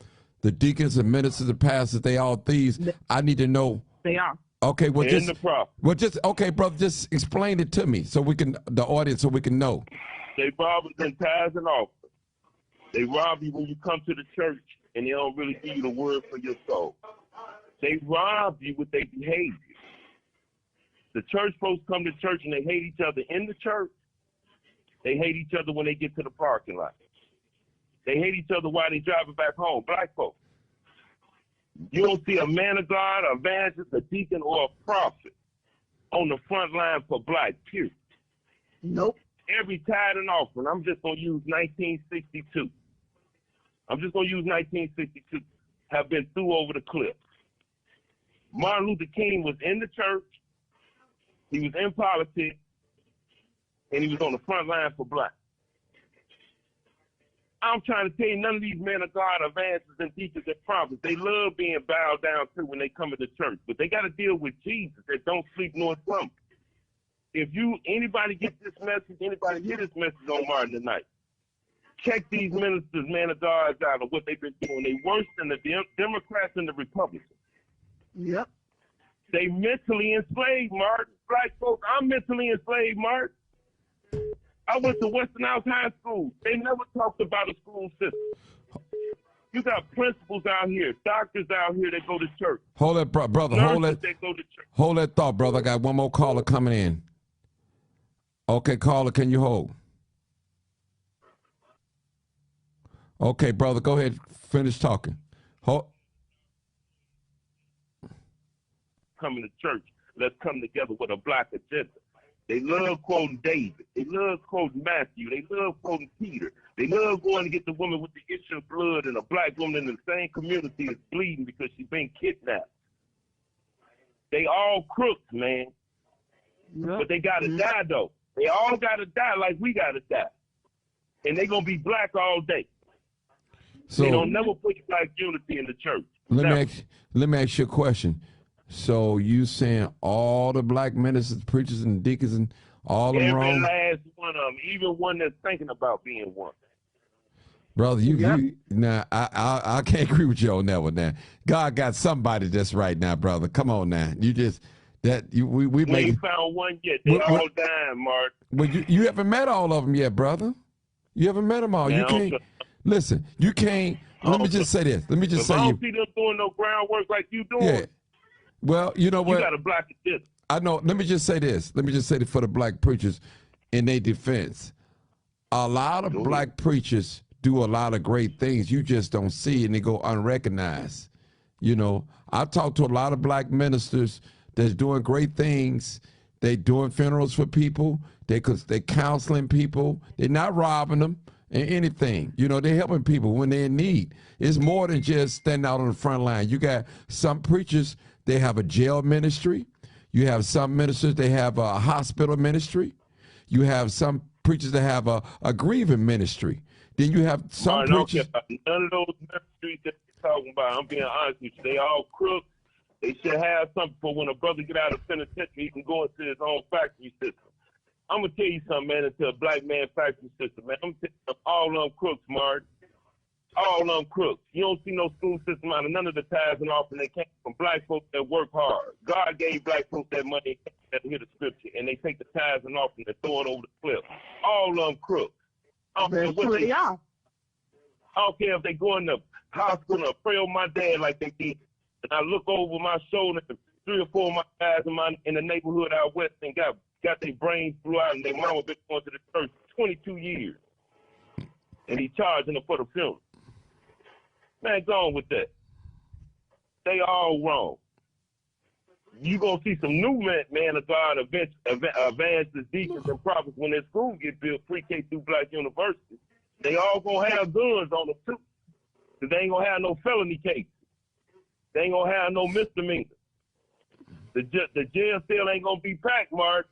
the deacons and ministers and pastors, they all thieves. I need to know. They are. Okay, well just okay, brother, just explain it to me so we can the audience so we can know. They rob us in tithes and offerings. They rob you when you come to the church and they don't really give you the word for your soul. They rob you with their behavior. The church folks come to church and they hate each other in the church. They hate each other when they get to the parking lot. They hate each other while they driving back home. Black folks. You don't see a man of God, an evangelist, a deacon, or a prophet on the front line for black, period. Nope. Every tithe and offering, I'm just going to use 1962. Have been through over the cliff. Martin Luther King was in the church. He was in politics. And he was on the front line for black. I'm trying to tell you, none of these men of God, evangelists and teachers and prophets, they love being bowed down to when they come into church. But they got to deal with Jesus that don't sleep nor slumber. If anybody get this message, anybody hear this message on Martin tonight, check these ministers, men of God, out of what they've been doing. They worse than the Democrats and the Republicans. Yep. They mentally enslaved, Martin. Black folks, I'm mentally enslaved, Martin. I went to Westinghouse High School. They never talked about a school system. You got principals out here, doctors out here that go to church. Hold that, brother. Hold that thought, brother. I got one more caller coming in. Okay, caller, can you hold? Okay, brother, go ahead. Finish talking. Coming to church, let's come together with a black agenda. They love quoting David. They love quoting Matthew. They love quoting Peter. They love going to get the woman with the issue of blood and a black woman in the same community is bleeding because she's been kidnapped. They all crooks, man. Yep. But they got to die, though. They all got to die like we got to die. And they going to be black all day. So they don't never put black unity in the church. Let me ask you a question. So you saying all the black ministers, preachers, and deacons, and all of them wrong? Every last one of them, even one that's thinking about being one. Brother, you now I can't agree with you on that one. Now, God got somebody that's right now, brother. Come on now, you just we ain't found one yet. They all dying, Mark. Well, you haven't met all of them yet, brother. You haven't met them all. Man, you can't listen. You can't. Let me just say this. Let me just say I don't see them doing no groundwork like you doing. Yeah. Well, you know what? You got a black agenda. I know. Let me just say this. Let me just say this for the black preachers in their defense. A lot of black preachers do a lot of great things. You just don't see, and they go unrecognized. You know, I've talked to a lot of black ministers that's doing great things. They doing funerals for people. They counseling people. They're not robbing them and anything. You know, they're helping people when they're in need. It's more than just standing out on the front line. You got some preachers, they have a jail ministry. You have some ministers, they have a hospital ministry. You have some preachers that have a grieving ministry. Then you have some preachers. None of those ministries that you're talking about, I'm being honest with you, they all crooks. They should have something for when a brother get out of penitentiary, he can go into his own factory system. I'm going to tell you something, man, into a black man factory system, man. I'm telling you, all of them crooks, Mark. All of them crooks. You don't see no school system out of none of the tithes and offering. They came from black folks that work hard. God gave black folks that money that hear the scripture, and they take the tithes and offering and throw it over the cliff. All of them crooks. I don't care if they go in the hospital and pray on my dad like they did. And I look over my shoulder, and 3 or 4 of my guys in the neighborhood out west and got their brains blew out, and their mama been going to the church 22 years. And he charging them for the funeral. Man, go on with that. They all wrong. You gonna see some new man of God, evangelists, deacons, and prophets when their school get built, pre-K through black university. They all gonna have guns on them too. Cause they ain't gonna have no felony cases. They ain't gonna have no misdemeanors. The jail cell ain't gonna be packed, Mark.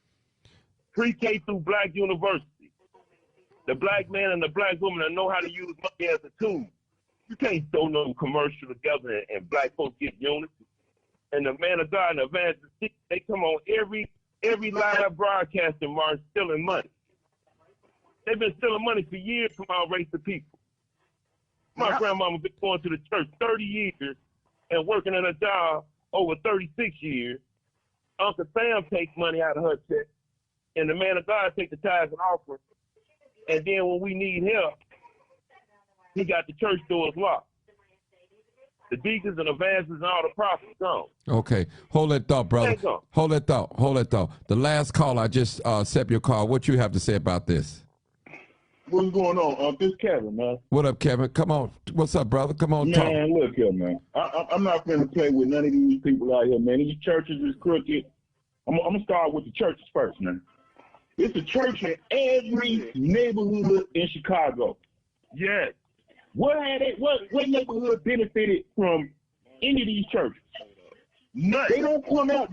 Pre-K through black university. The black man and the black woman that know how to use money as a tool. You can't throw no commercial together and black folks get unity. And the man of God and the evangelist, they come on every live broadcasting, Mark, stealing money. They've been stealing money for years from our race of people. My grandmama been going to the church 30 years and working at a job over 36 years. Uncle Sam takes money out of her check, and the man of God takes the tithes and offerings. And then when we need help, he got the church doors locked. The deacons and evangelists and all the prophets gone. Okay, hold that thought, brother. Hold that thought. The last call, I just set your call. What you have to say about this? What's going on? This Kevin, man. What up, Kevin? Come on. What's up, brother? Come on, talk. Man, look here, man. I'm not going to play with none of these people out here, man. These churches is crooked. I'm going to start with the churches first, man. It's a church in every neighborhood in Chicago. Yes. What neighborhood benefited from any of these churches? None. They don't come out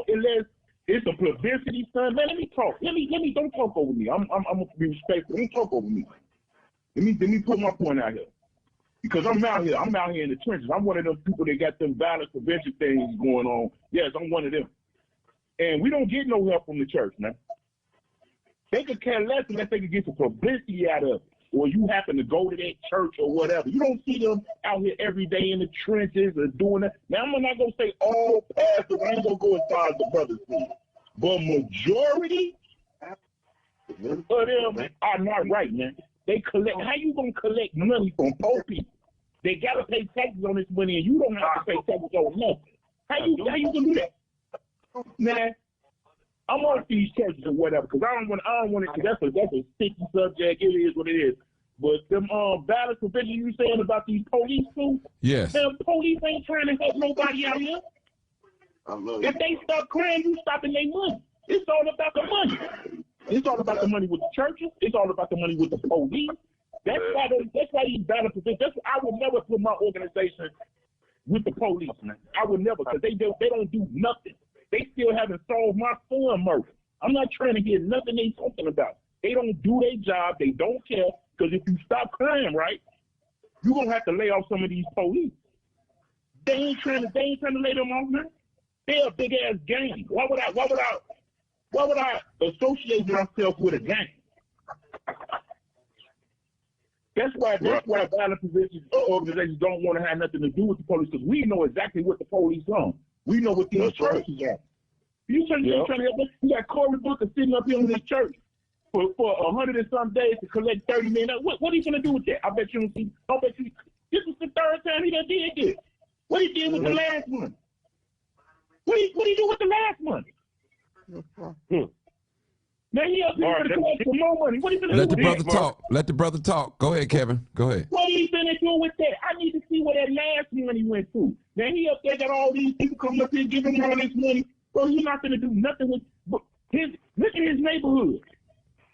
unless it's a publicity stunt. Man, let me talk. Let me don't talk over me. I'm gonna be respectful. Don't talk over me. Let me put my point out here. Because I'm out here in the trenches. I'm one of them people that got them violence prevention things going on. Yes, I'm one of them. And we don't get no help from the church, man. They could care less unless they could get some publicity out of it. Or you happen to go to that church or whatever. You don't see them out here every day in the trenches or doing that. Now, I'm not going to say all pastors. I ain't going to go as far as the brothers do. But majority of them are not right, man. They collect. How you going to collect money from poor people? They got to pay taxes on this money, and you don't have to pay taxes on nothing. How you going to do that? Man, I'm on these churches or whatever, because I don't want it, because that's a sticky subject. It is what it is. But them violence prevention you saying about these police too? Yes. Them police ain't trying to help nobody out here. If they stop crying, you stopping their money. It's all about the money. It's all about the money with the churches. It's all about the money with the police. That's why these battle positions. I would never put my organization with the police, man. I would never, because they don't do nothing. They still haven't solved my son murder. I'm not trying to hear nothing they talking about. They don't do their job. They don't care. Because if you stop crime, right, you're gonna have to lay off some of these police. They ain't trying to lay them off, man. They're a big ass gang. Why would I associate myself with a gang? That's why violent organizations don't want to have nothing to do with the police, because we know exactly what the police are. We know what these churches are. You trying to help us? You got Cory Booker sitting up here in this church for 100 and some days to collect $30 million. What are you gonna do with that? I bet you don't see. This is the third time he done did this. What he did with the last one? What he do with the last one? Now he up here to collect some more money. What he gonna do with that? Let the brother talk. Go ahead, Kevin. Go ahead. What he gonna do with that? I need to see where that last money went to. Now he up there got all these people coming up here giving him all this money. Bro, he's not gonna do nothing with his. Look at his neighborhood.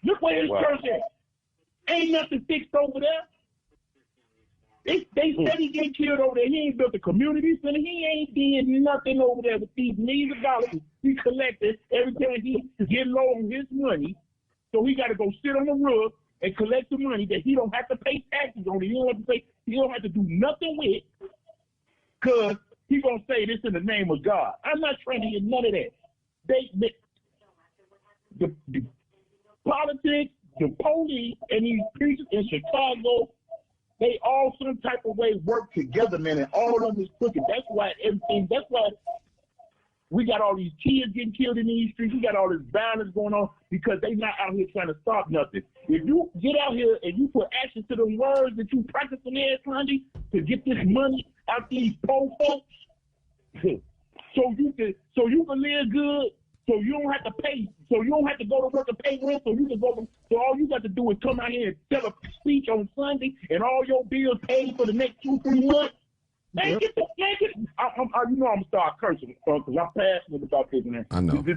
Look where his church at. Ain't nothing fixed over there. They said he get killed over there. He ain't built a community center. He ain't did nothing over there with these millions of dollars he collected every time he get low on his money. So he got to go sit on the roof and collect the money that he don't have to pay taxes on. He don't have to do nothing with, because he gonna say this in the name of God. I'm not trying to hear none of that. The politics, the police, and these preachers in Chicago, they all some type of way work together, man, and all of them is crooked. That's why we got all these kids getting killed in these streets. We got all this violence going on because they not out here trying to stop nothing. If you get out here and you put action to the words that you practicing every Sunday to get this money out these poor folks, so you can live good, so you don't have to pay, so you don't have to go to work and pay rent, so you can go. So all you got to do is come out here and tell a speech on Sunday, and all your bills paid for the next 2-3 months. Man, you know I'm gonna start cursing because I'm passionate about this, man. I know. This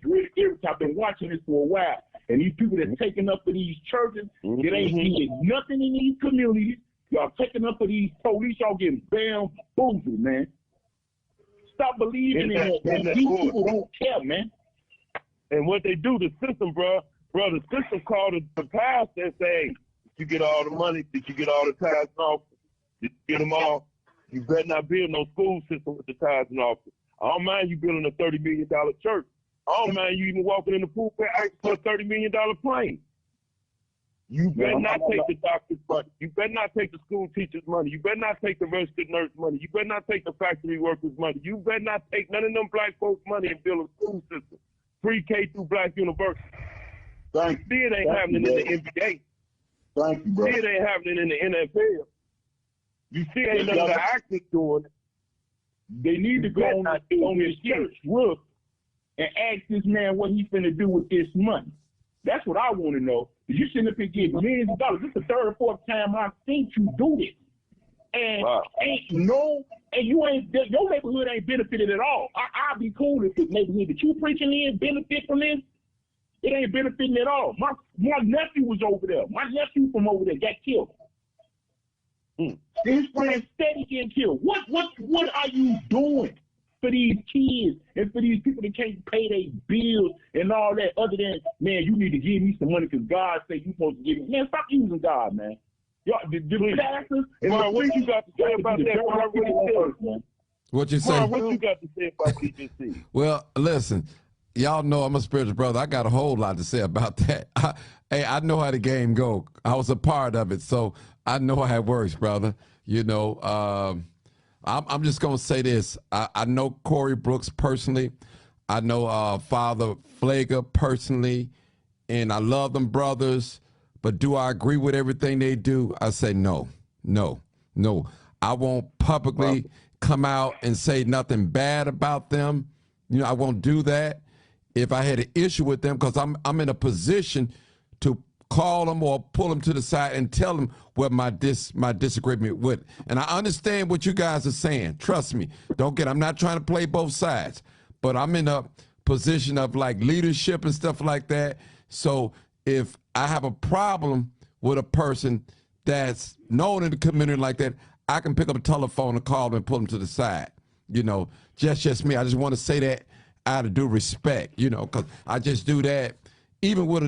really irritating. I've been watching this for a while, and these people that's taking up for these churches, it ain't doing nothing in these communities. Y'all taking up for these police, y'all getting bamboozled, man. Stop believing in it. These people don't care, man. And what they do, the system, bro, the system called the pastor and say, you get all the money, did you get all the tithes and offers? Did you get them all? You better not build no school system with the tithes and offers. I don't mind you building a $30 million church. I don't mind you even walking in the pool asking for a $30 million plane. You better not take the doctor's money. You better not take the school teacher's money. You better not take the registered nurse money. You better not take the factory workers' money. You better not take none of them black folks' money and build a school system. Pre-K through black university. Thank you. See, it ain't happening in the NBA. Thank you, bro. See, it ain't happening in the NFL. You see, ain't none of the actors doing it. They need to go on his church roof and ask this man what he's finna do with this money. That's what I want to know. You sitting up here getting millions of dollars. This is the third or fourth time I've seen you do this. And your neighborhood ain't benefited at all. I'd be cool if the neighborhood that you preaching in benefit from this. It ain't benefiting at all. My nephew was over there. My nephew from over there got killed. His friend steady getting killed. What are you doing for these kids and for these people that can't pay their bills and all that, other than, man, you need to give me some money because God said you're supposed to give me. Man, stop using God, man. Y'all, the pastors and what you got to say about that? What you say? What you got to say about what you just said? Well, listen, y'all know I'm a spiritual brother. I got a whole lot to say about that. I know how the game go. I was a part of it, so I know how it works, brother. You know, I'm just going to say this. I know Cory Brooks personally. I know Father Pfleger personally, and I love them brothers. But do I agree with everything they do? I say no. I won't publicly come out and say nothing bad about them. You know, I won't do that. If I had an issue with them, because I'm in a position to call them or pull them to the side and tell them what my disagreement with. And I understand what you guys are saying. Trust me. I'm not trying to play both sides, but I'm in a position of like leadership and stuff like that. So if I have a problem with a person that's known in the community like that, I can pick up a telephone and call them and pull them to the side. You know, just me. I just want to say that out of due respect, you know, because I just do that even with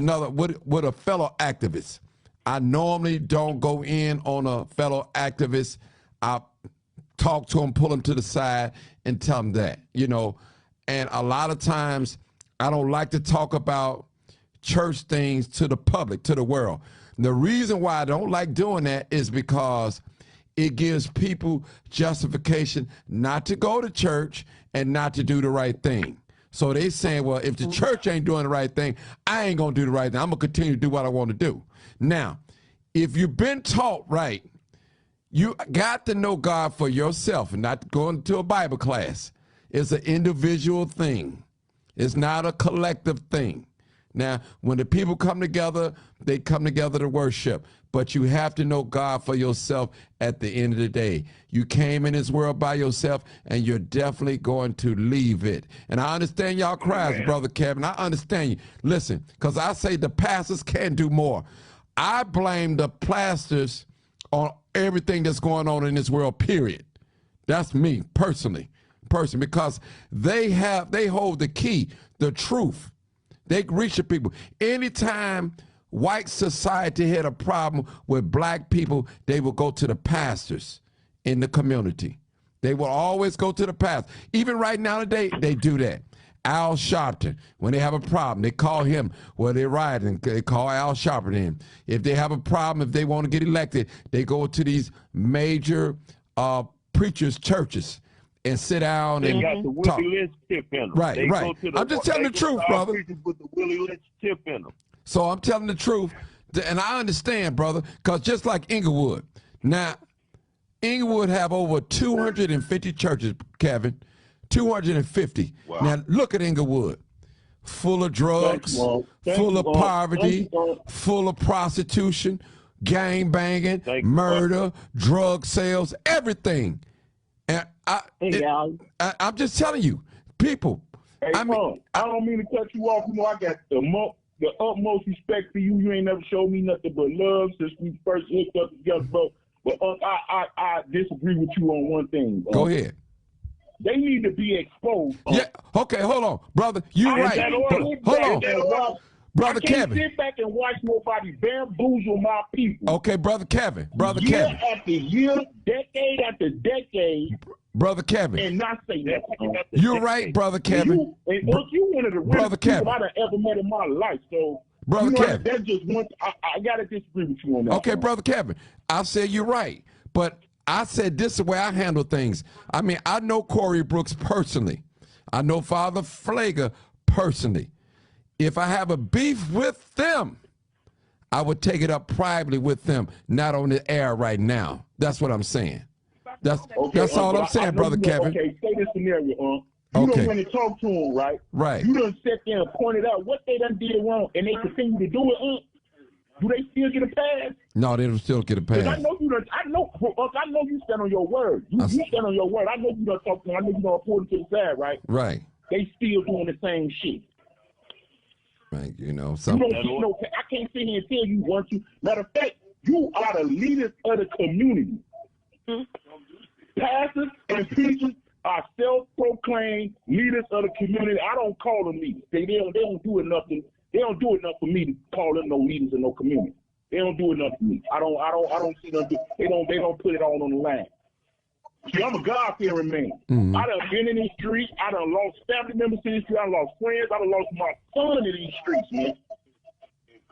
with a fellow activist. I normally don't go in on a fellow activist. I talk to them, pull them to the side, and tell them that, you know. And a lot of times, I don't like to talk about church things to the public, to the world. The reason why I don't like doing that is because it gives people justification not to go to church and not to do the right thing. So they saying, well, if the church ain't doing the right thing, I ain't going to do the right thing. I'm going to continue to do what I want to do. Now, if you've been taught right, you got to know God for yourself and not going to a Bible class. It's an individual thing. It's not a collective thing. Now, when the people come together, they come together to worship. But you have to know God for yourself at the end of the day. You came in this world by yourself, and you're definitely going to leave it. And I understand y'all cries, Brother Kevin. I understand you. Listen, because I say the pastors can do more. I blame the pastors on everything that's going on in this world, period. That's me, personally, because they hold the key, the truth. They reach the people. Anytime white society had a problem with black people, they will go to the pastors in the community. They will always go to the pastor. Even right now today, they do that. Al Sharpton, when they have a problem, they call him. Well, they're riding, they call Al Sharpton in. If they have a problem, if they want to get elected, they go to these major preachers' churches and sit down and got the talk. Willie Lynch tip in them. Right, they right. I'm just telling the truth, brother. With the Willie Lynch tip in them. So I'm telling the truth, and I understand, brother, because just like Inglewood. Now, Inglewood have over 250 churches, Kevin, 250. Wow. Now, look at Inglewood. Full of drugs, full of poverty, full of prostitution, gang banging, murder, drug sales, everything. And I'm just telling you, people. Hey, I don't mean to cut you off. You know, I got the utmost respect for you. You ain't never showed me nothing but love since we first hooked up together, bro. But I disagree with you on one thing. Go ahead. They need to be exposed. Yeah. Okay. Hold on, brother. You right. Hold on, brother Kevin. I can't sit back and watch nobody bamboozle my people. Okay, brother Kevin. Year after year, decade after decade. Brother Kevin. And not say that. You're right, brother Kevin. You one of the realest people I've ever met in my life. So, brother Kevin. That's just one. I gotta disagree with you on that. Okay, brother Kevin. I said you're right, but I said this is the way I handle things. I mean, I know Corey Brooks personally. I know Father Pfleger personally. If I have a beef with them, I would take it up privately with them, not on the air right now. That's what I'm saying. That's all I'm saying, brother Kevin. Okay, say this scenario, You don't want to talk to them, right? Right. You done sat there and pointed out what they done did wrong, and they continue to do it, Do they still get a pass? No, they don't still get a pass. I know you done. I know you stand on your word. You stand on your word. I know you done talk to them. I know you done pull them to the side, right? Right. They still doing the same shit. Right. You know, I can't sit here and tell you want to. Matter of fact, you are the leaders of the community. Pastors and preachers are self-proclaimed leaders of the community. I don't call them leaders. They don't do enough. They don't do enough for me to call them no leaders in no community. They don't do enough for me. I don't see them. They don't put it all on the line. See, I'm a God-fearing man. Mm-hmm. I done been in these streets. I done lost family members in these streets. I done lost friends. I done lost my son in these streets, man.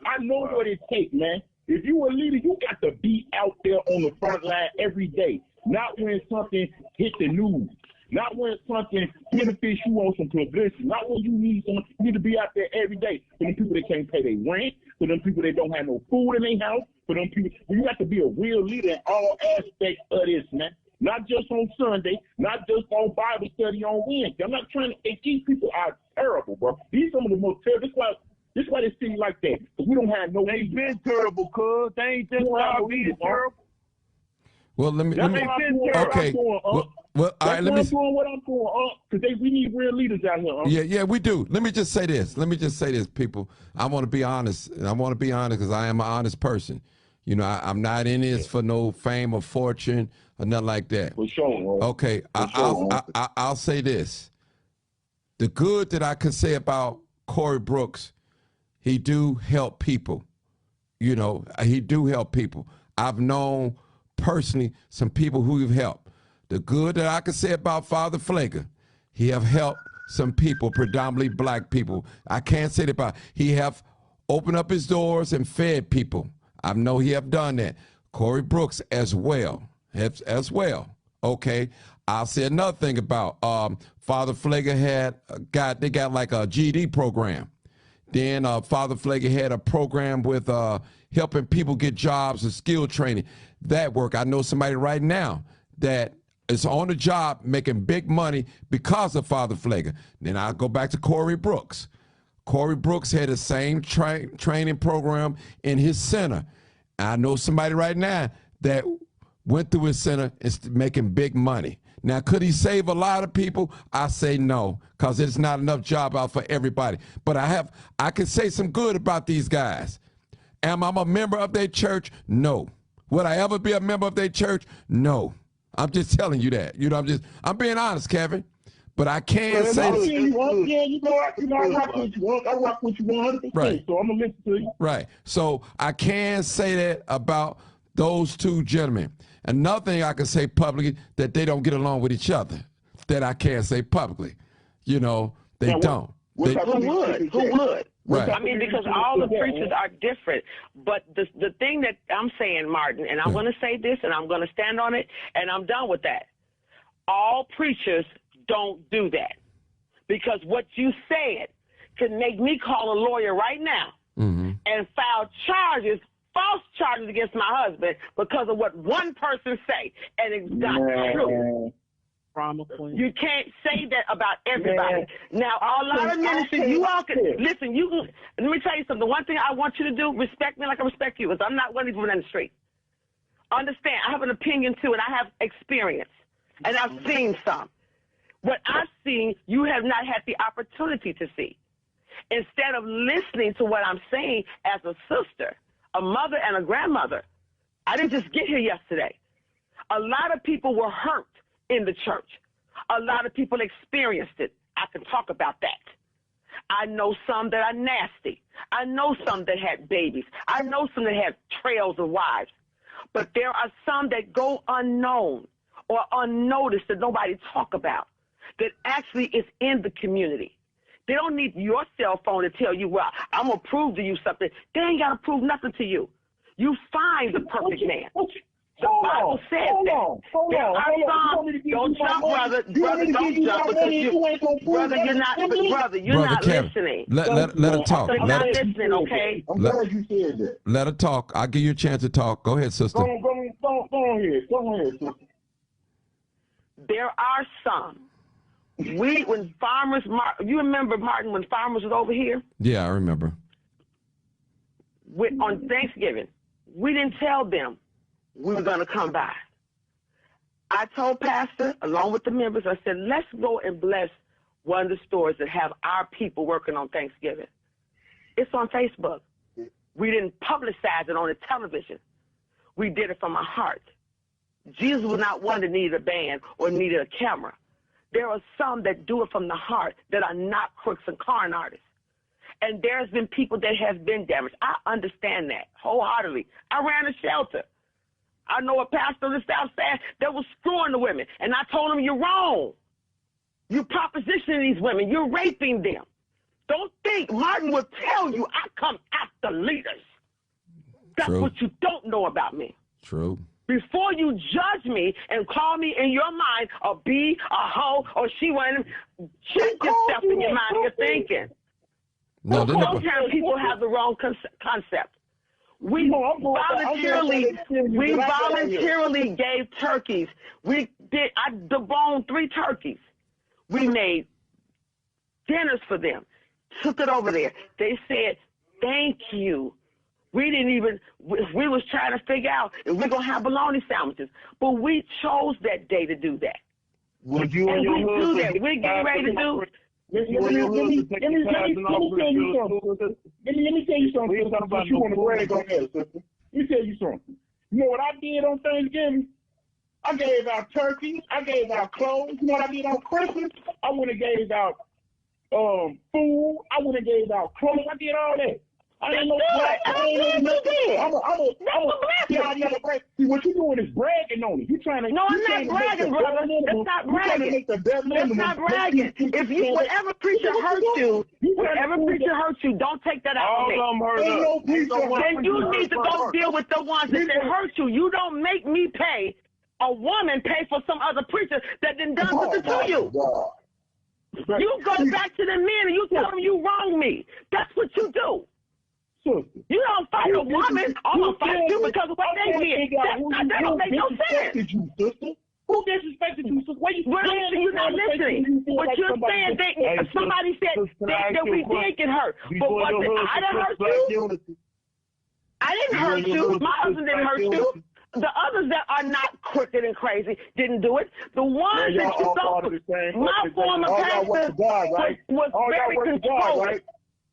I know what it takes, man. If you a leader, you got to be out there on the front line every day. Not when something hit the news. Not when something benefits you on some publicity. Not when you need someone. You need to be out there every day for them people that can't pay their rent, for them people that don't have no food in their house, for them people. You got to be a real leader in all aspects of this, man. Not just on Sunday, not just on Bible study on Wednesday. I'm not trying to. These people are terrible, bro. These are some of the most terrible. This is why they seem like that. Because we don't have no. They been terrible, cuz. They ain't just being terrible. Well, let me. Okay. Well, all right, That's why I'm doing what I'm doing, because we need real leaders out here. Yeah, we do. Let me just say this, people. I want to be honest, and I want to be honest because I am an honest person. You know, I'm not in this for no fame or fortune or nothing like that. For sure. Okay, I'll say this. The good that I can say about Corey Brooks, he do help people. You know, he do help people. I've known personally some people who have helped. The good that I can say about Father Pfleger, he have helped some people, predominantly black people. I can't say that about. He have opened up his doors and fed people. I know he have done that. Corey Brooks as well, Okay, I'll say another thing about Father Pfleger they got like a GED program. Then Father Pfleger had a program with helping people get jobs and skill training. That work. I know somebody right now that is on the job making big money because of Father Pfleger. Then I'll go back to Corey Brooks. Corey Brooks had the same training program in his center. I know somebody right now that went through his center and is making big money. Now, could he save a lot of people? I say no, because there's not enough job out for everybody. But I can say some good about these guys. Am I a member of their church? No. Would I ever be a member of their church? No. I'm just telling you that. You know, I'm being honest, Kevin. But I can't say this. I rock with you. I rock with you 100%. Right. So I'm gonna listen to you. Right. So I can say that about those two gentlemen. Another thing I can say publicly, that they don't get along with each other. That I can't say publicly. You know, they don't. Who would? Right. I mean, because all the preachers are different. But the thing that I'm saying, Martin, and I'm going to say this, and I'm going to stand on it, and I'm done with that. All preachers don't do that. Because what you said can make me call a lawyer right now and file false charges against my husband because of what one person say, and it's not true. You can't say that about everybody. Now, a lot of ministers, you all can listen. Let me tell you something. The one thing I want you to do, respect me like I respect you, is I'm not one of these women in the street. Understand? I have an opinion too, and I have experience, and I've seen some. What I've seen, you have not had the opportunity to see. Instead of listening to what I'm saying as a sister, a mother, and a grandmother, I didn't just get here yesterday. A lot of people were hurt in the church. A lot of people experienced it. I can talk about that. I know some that are nasty. I know some that had babies. I know some that have trails of wives. But there are some that go unknown or unnoticed that nobody talk about, that actually is in the community. They don't need your cell phone to tell you, well, I'm going to prove to you something. They ain't got to prove nothing to you. You find the perfect man. The Bible says that. There are some, don't jump, brother. Brother, don't jump because you're not listening. Let her talk. You're not listening, okay? I'm glad you said that. Let her talk. I'll give you a chance to talk. Go ahead, sister. Go ahead, sister. There are some. When farmers, you remember, Martin, when farmers was over here? Yeah, I remember. On Thanksgiving, we didn't tell them we were going to come by. I told Pastor, along with the members, I said, let's go and bless one of the stores that have our people working on Thanksgiving. It's on Facebook. We didn't publicize it on the television. We did it from our heart. Jesus was not one that needed a band or needed a camera. There are some that do it from the heart that are not crooks and con artists. And there's been people that have been damaged. I understand that wholeheartedly. I ran a shelter. I know a pastor on the South Side that was screwing the women. And I told him, you're wrong. You're propositioning these women. You're raping them. Don't think Martin will tell you I come after leaders. That's True. what you don't know about me. True. Before you judge me and call me in your mind a bee, a hoe, or she went, check yourself in your mind and your thinking. No, Sometimes people have the wrong concept. We voluntarily gave turkeys. I deboned 3 turkeys. We made dinners for them. Took it over there. They said, thank you. We didn't even, we was trying to figure out if we're going to have bologna sandwiches. But we chose that day to do that. Would you and your we do husband that. We're getting ready to do. Let me tell you something. Since you want to brag on that, sister. Let me tell you something. You know what I did on Thanksgiving? I gave out turkeys. I gave out clothes. You know what I did on Christmas? I went and gave out food. I went and gave out clothes. I did all that. I ain't no black. See, what you doing is bragging on it. You trying to. No, I'm not bragging, brother. That's not bragging. That's not bragging. If you, whatever preacher hurts you, don't take that out on me. Then you need to go deal with the ones that hurt you. You don't make me pay. A woman pay for some other preacher that done something to you. You go back to the men and you tell them you wronged me. That's what you do. You don't fight a woman. I'm going to fight you because of what they did. That don't make no sense. Who disrespected you, sister? You're not listening. But you're saying somebody said that we did get hurt. But I didn't hurt you. I didn't hurt you. My husband didn't hurt you. The others that are not crooked and crazy didn't do it. The ones that you saw, my former pastor was very controlled.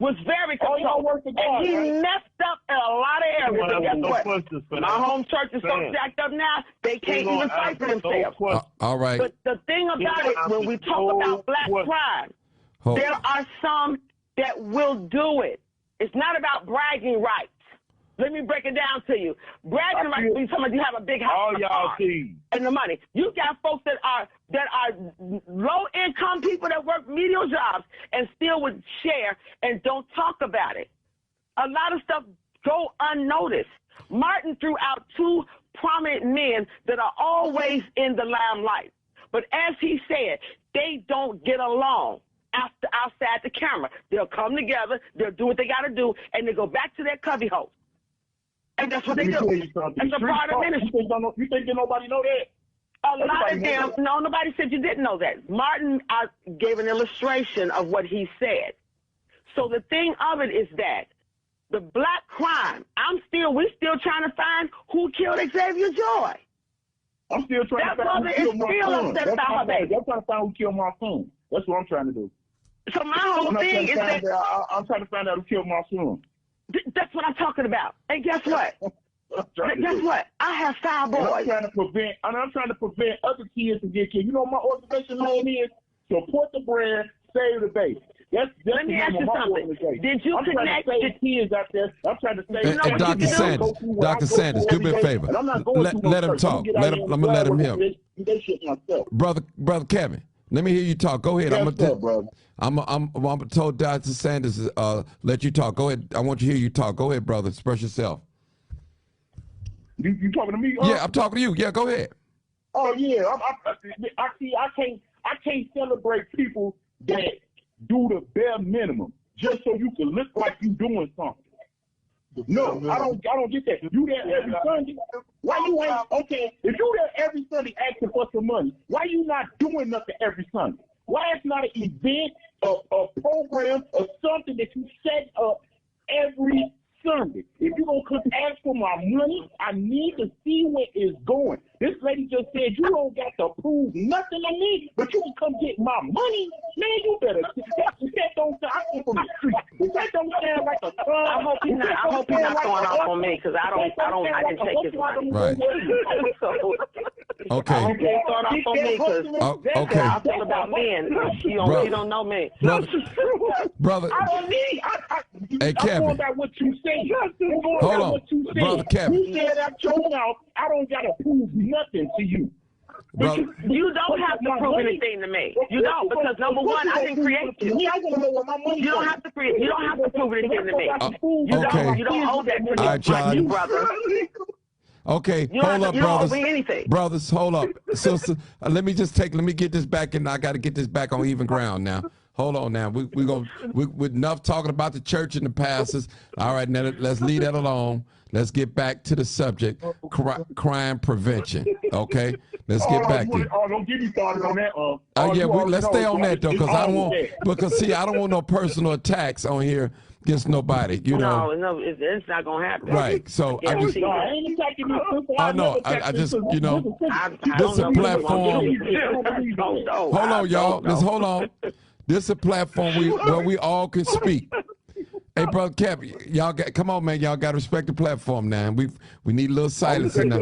Was very controlled. And he messed up in a lot of areas. And guess what? My home church is so jacked up now, they can't even fight for themselves. All right. But the thing about it, when we talk about black crime, there are some that will do it. It's not about bragging rights. Let me break it down to you. Bragging rights means somebody have a big house and the money. You got folks that are low income people that work menial jobs and still would share and don't talk about it. A lot of stuff go unnoticed. Martin threw out two prominent men that are always in the limelight. But as he said, they don't get along outside the camera. They'll come together, they'll do what they got to do, and they go back to their cubby holes. And that's what they do. It's a part of ministry. You think nobody know that? A lot of them, no, nobody said you didn't know that. Martin gave an illustration of what he said. So the thing of it is that the black crime, we're still trying to find who killed Xavier Joy. I'm still trying to find who killed my son. I'm trying to find who killed my son. That's what I'm trying to do. So my whole thing is that I'm trying to find out who killed my son. That's what I'm talking about. And guess what? Guess what? I have 5 boys. I'm trying to prevent other kids from getting killed. You know what my organization name is? Support the brand, save the base. Let me ask you something. Did you connect the kids out there? I'm trying to say, Dr. Sanders, do me a favor. Let him talk. I'm gonna let him hear. Brother Kevin, let me hear you talk. Go ahead. I'm told Dr. Sanders let you talk. Go ahead. I want to hear you talk. Go ahead, brother. Express yourself. You talking to me? Yeah, I'm talking to you. Yeah, go ahead. Oh yeah, I can't celebrate people that do the bare minimum just so you can look like you doing something. No, I don't get that. You there every Sunday? Why you ain't okay? If you there every Sunday asking for some money, why you not doing nothing every Sunday? Why it's not an event, a program, or something that you set up every Sunday? If you gonna come ask for my money, I need to see where it's going. This lady just said you don't got to prove nothing to me, but you can come get my money. Man, you better. That don't sound. I come from the street. That don't sound like a crime. I hope he's not going off on me because I didn't take his money. Right. Okay. I hope he ain't going off on me because okay. I feel about men. He don't know me. Brother. I don't need. Hey, Kevin. I'm going by what you say. Hold on, brother Kevin. You said out your mouth, I don't gotta prove nothing to you. Brother, you don't have to prove anything to me. You don't, because number one, I didn't create you. You don't have to prove anything to me. You don't owe that to me, all right, John. brother. Okay, hold up, brothers. Brothers, hold up. Sister, let me get this back, and I got to get this back on even ground now. Hold on now. We're enough talking about the church and the pastors. All right, now let's leave that alone. Let's get back to the subject, crime prevention. Okay, let's get back there. Don't get me started on that. Let's stay on that though, because I don't want no personal attacks on here. against nobody. You know. No, it's not gonna happen. Right. So I just. No, I ain't attacking you, sister. Oh no, I just you know. This is a platform. Hold on, y'all. Let's hold on. This is a platform where we all can speak. Hey, brother Cap, come on, man. Y'all got to respect the platform now. We need a little silence in there.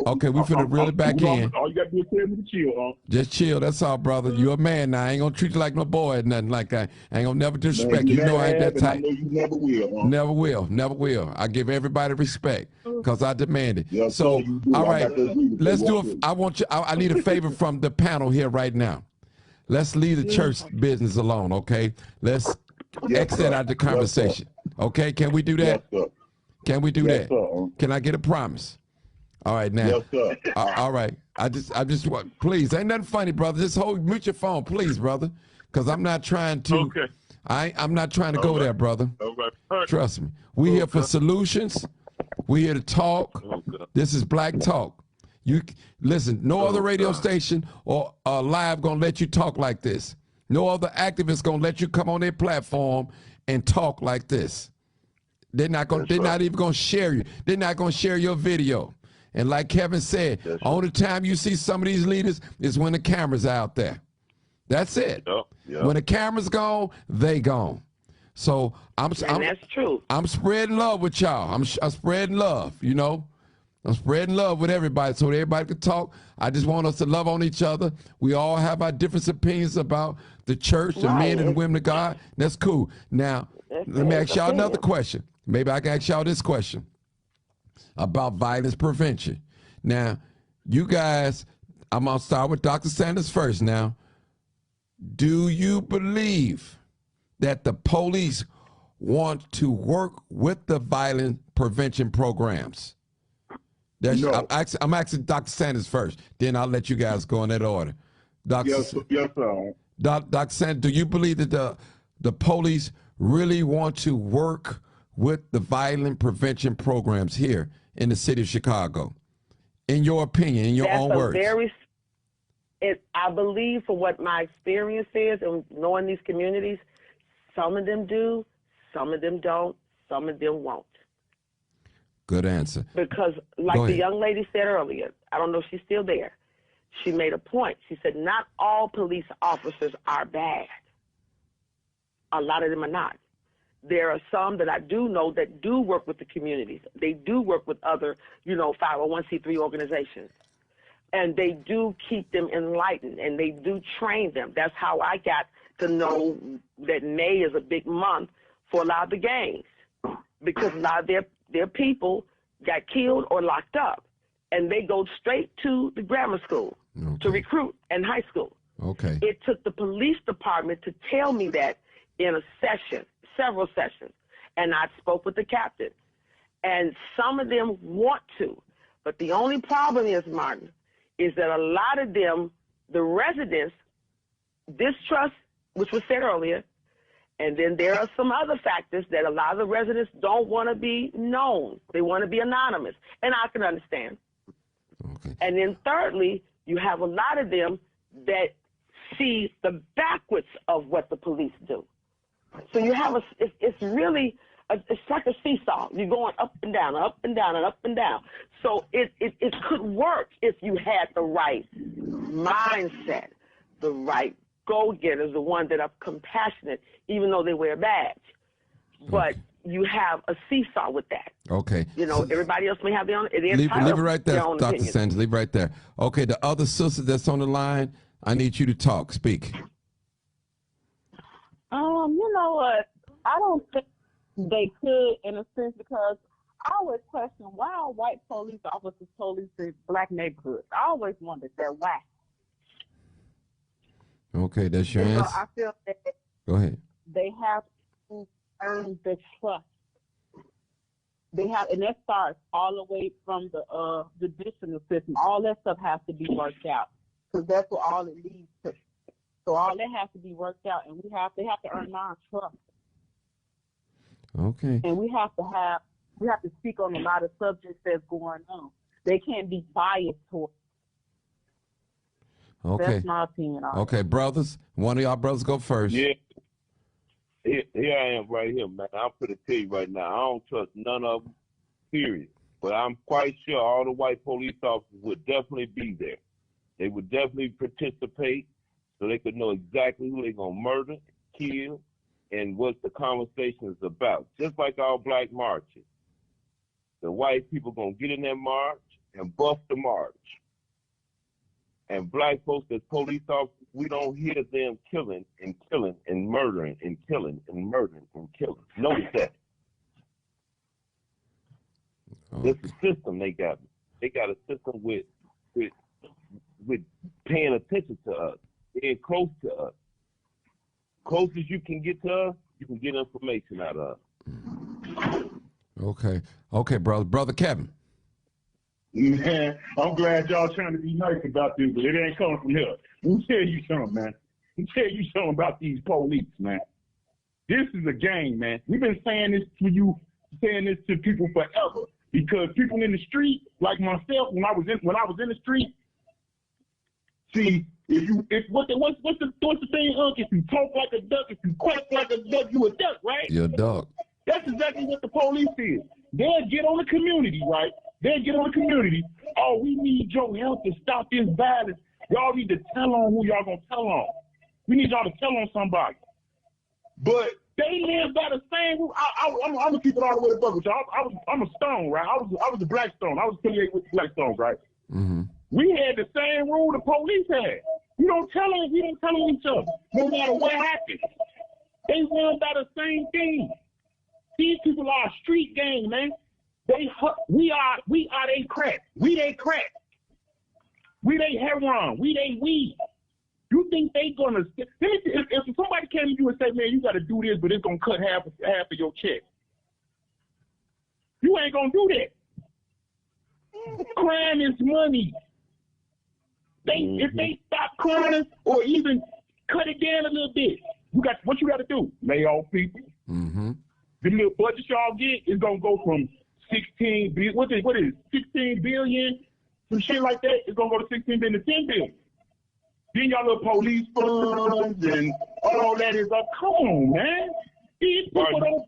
Okay, we finna reel it back in. All you got to do is tell me to chill, huh? Just chill. That's all, brother. You're a man now. I ain't gonna treat you like no boy or nothing like that. I ain't gonna never disrespect you. You know I ain't that type. You never will, huh? Never will. I give everybody respect because I demand it. Yes, so, sir, you do. all right, let's do it. I need a favor from the panel here right now. Let's leave the church business alone, okay? Let's exit out the conversation. Okay, can we do that? Yes, sir. Can we do Yes, that? sir. Can I get a promise? All right, now. Yes, sir. All right. I just want, please, ain't nothing funny, brother. Just mute your phone, please, brother, because I'm not trying to. Okay. I'm not trying to go there, brother. All right. Trust me. We here for solutions. We here to talk. This is Black Talk. You listen. No other radio station or live gonna let you talk like this. No other activist gonna let you come on their platform and talk like this. They're not even gonna share you. They're not gonna share your video. And like Kevin said, only time you see some of these leaders is when the camera's out there. That's it. Yep. When the camera's gone, they gone. So that's true. I'm spreading love with y'all. I'm spreading love, you know. I'm spreading love with everybody so everybody can talk. I just want us to love on each other. We all have our different opinions about the church, the men and the women of God. That's cool. Now, let me ask y'all another question. Maybe I can ask y'all this question about violence prevention. Now, you guys, I'm going to start with Dr. Sanders first now. Do you believe that the police want to work with the violence prevention programs? No. I'm asking Dr. Sanders first. Then I'll let you guys go in that order. Yes, sir. Dr. Sanders, do you believe that the police really want to work with the violent prevention programs here in the city of Chicago? In your opinion, in your own words. I believe, for what my experience is and knowing these communities, some of them do, some of them don't, some of them won't. Good answer. Because like the young lady said earlier, I don't know if she's still there, she made a point. She said not all police officers are bad. A lot of them are not. There are some that I do know that do work with the communities. They do work with other, 501c3 organizations. And they do keep them enlightened, and they do train them. That's how I got to know that May is a big month for a lot of the gangs, because a lot of their people got killed or locked up, and they go straight to the grammar school to recruit and high school. Okay. It took the police department to tell me that in a session, several sessions, and I spoke with the captain. And some of them want to, but the only problem is, Martin, is that a lot of them, the residents, distrust, which was said earlier, and then there are some other factors that a lot of the residents don't want to be known. They want to be anonymous, and I can understand. Okay. And then thirdly, you have a lot of them that see the backwards of what the police do. So you have it's really, it's like a seesaw. You're going up and down, up and down, and up and down. So it could work if you had the right mindset, the right go-getters, the ones that are compassionate, even though they wear a badge. But you have a seesaw with that. Okay. Everybody else may have their own. Leave it right there, Dr. Sanders. Leave it right there. Okay, the other sister that's on the line, I need you to talk. Speak. You know what? I don't think they could, in a sense, because I always question, why are white police officers policing black neighborhoods? I always wondered that, why. Okay, that's your answer. I feel that Go ahead. They have to earn the trust. They have, and that starts all the way from the judicial system. All that stuff has to be worked out, because that's what all it leads to. So all that has to be worked out, and they have to earn our trust. Okay. And we have to speak on a lot of subjects that's going on. They can't be biased towards. Okay. That's my opinion on it. Okay, brothers. One of y'all brothers go first. Yeah. Here I am right here, man. I'm going to tell you right now, I don't trust none of them, period. But I'm quite sure all the white police officers would definitely be there. They would definitely participate so they could know exactly who they're going to murder, kill, and what the conversation is about. Just like all black marches. The white people going to get in that march and bust the march. And black folks as police officers, we don't hear them killing and killing and murdering and killing and murdering and killing. Notice that. Okay. It's a system they got. They got a system with paying attention to us, being close to us. Closest you can get to us, you can get information out of us. Okay, brother Kevin. Man, I'm glad y'all trying to be nice about this, but it ain't coming from here. Let me tell you something, man. Let me tell you something about these police, man. This is a game, man. We've been saying this to you, saying this to people forever. Because people in the street, like myself, when I was in the street, see, what's the thing, Unc? If you talk like a duck, if you quack like a duck, you a duck, right? You're a duck. That's exactly what the police is. They'll get on the community, right? They'll get on the community. Oh, we need your help to stop this violence. Y'all need to tell on who y'all gonna tell on. We need y'all to tell on somebody. But they live by the same rule. I'm gonna keep it all the way to Buckle. I'm a Stone, right? I was a Black Stone. I was affiliated with the Black Stones, right? Mm-hmm. We had the same rule the police had. We don't tell on each other, no matter what happens. They live by the same thing. These people are a street gang, man. We are they crack. We they crack. We they heroin. We they weed. You think they gonna? If somebody came to you and say, "Man, you got to do this, but it's gonna cut half of your check," you ain't gonna do that. Crime is money. If they stop crime or even cut it down a little bit, what you got to do? Lay off people. Mm-hmm. The little budget y'all get is gonna go from 16 billion. What is it? 16 billion? Some shit like that. It's gonna go to 16 billion to 10 billion. Then y'all little police funds and all that is up. Come on, man. These people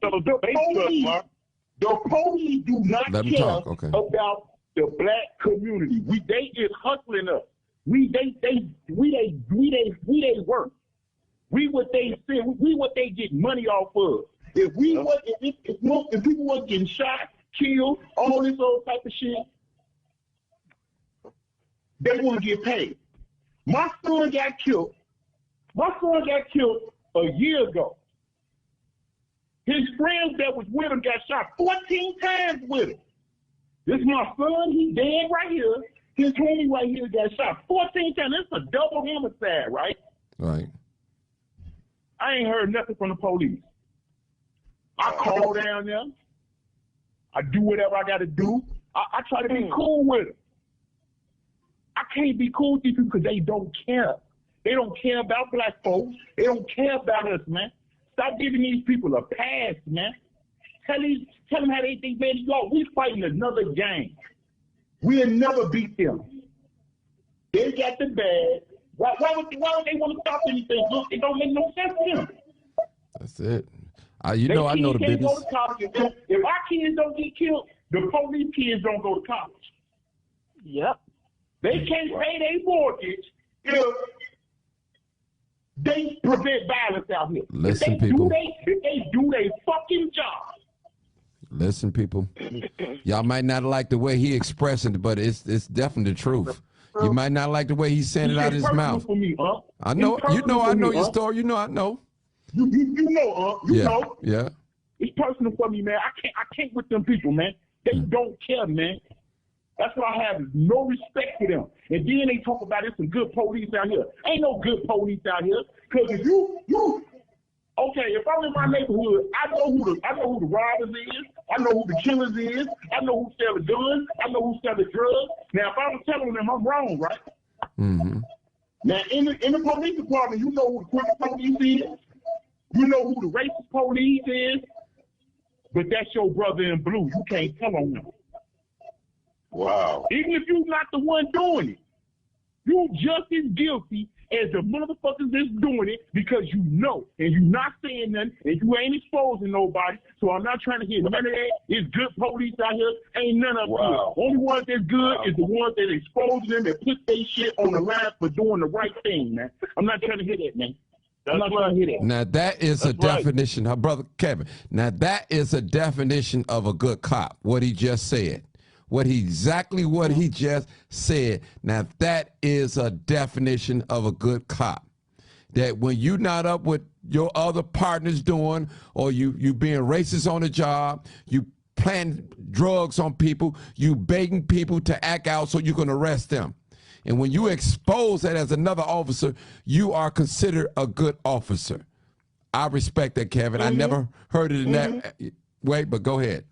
the police do not care about the black community. They is hustling us. We work. We what they get money off of. If people was getting shot, killed, all this old type of shit, they want to get paid. My son got killed a year ago. His friends that was with him got shot 14 times with him. This is my son, he dead right here. His homie right here got shot 14 times. It's a double homicide, right? Right. I ain't heard nothing from the police. I call down there. I do whatever I got to do. I try to be cool with them. I can't be cool with these people because they don't care. They don't care about black folks. They don't care about us, man. Stop giving these people a pass, man. Tell them how they think, man, we fighting another game. We'll never beat them. They got the bag. Why would they want to stop anything? Look, it don't make no sense to them. That's it. I know the business. Go to college. If our kids don't get killed, the police kids don't go to college. Yep. They can't pay their mortgage if they prevent violence out here. Listen, people. If they do their fucking job. Listen, people. Y'all might not like the way he expressing it, but it's definitely the truth. You might not like the way he's saying it out of his mouth. For me, I know. I know your story. You know, I know. You know, you know. Yeah. It's personal for me, man. I can't with them people, man. They don't care, man. That's what I have is no respect for them. And then they talk about there's some good police out here. Ain't no good police out here. Cause if if I'm in my neighborhood, I know who the robbers is. I know who the killers is. I know who sell the guns. I know who sell the drugs. Now, if I was telling them, I'm wrong, right? Mm-hmm. Now, in the police department, you know who the criminal police is. You know who the racist police is. But that's your brother in blue. You can't tell on him. Wow. Even if you're not the one doing it, you just as guilty as the motherfuckers that's doing it because you know, and you not saying nothing, and you ain't exposing nobody. So I'm not trying to hear none of that. It's good police out here. Ain't none of them good. Only ones that's good is the ones that expose them and put their shit on the line for doing the right thing, man. I'm not trying to hear that, man. I'm not trying to hear that. Now that is a definition, brother Kevin. Now that is a definition of a good cop. What he just said. Exactly what he just said. Now that is a definition of a good cop. That when you not up with your other partners doing, or you being racist on the job, you planting drugs on people, you begging people to act out so you can arrest them. And when you expose that as another officer, you are considered a good officer. I respect that, Kevin. I never heard it in that way, but go ahead.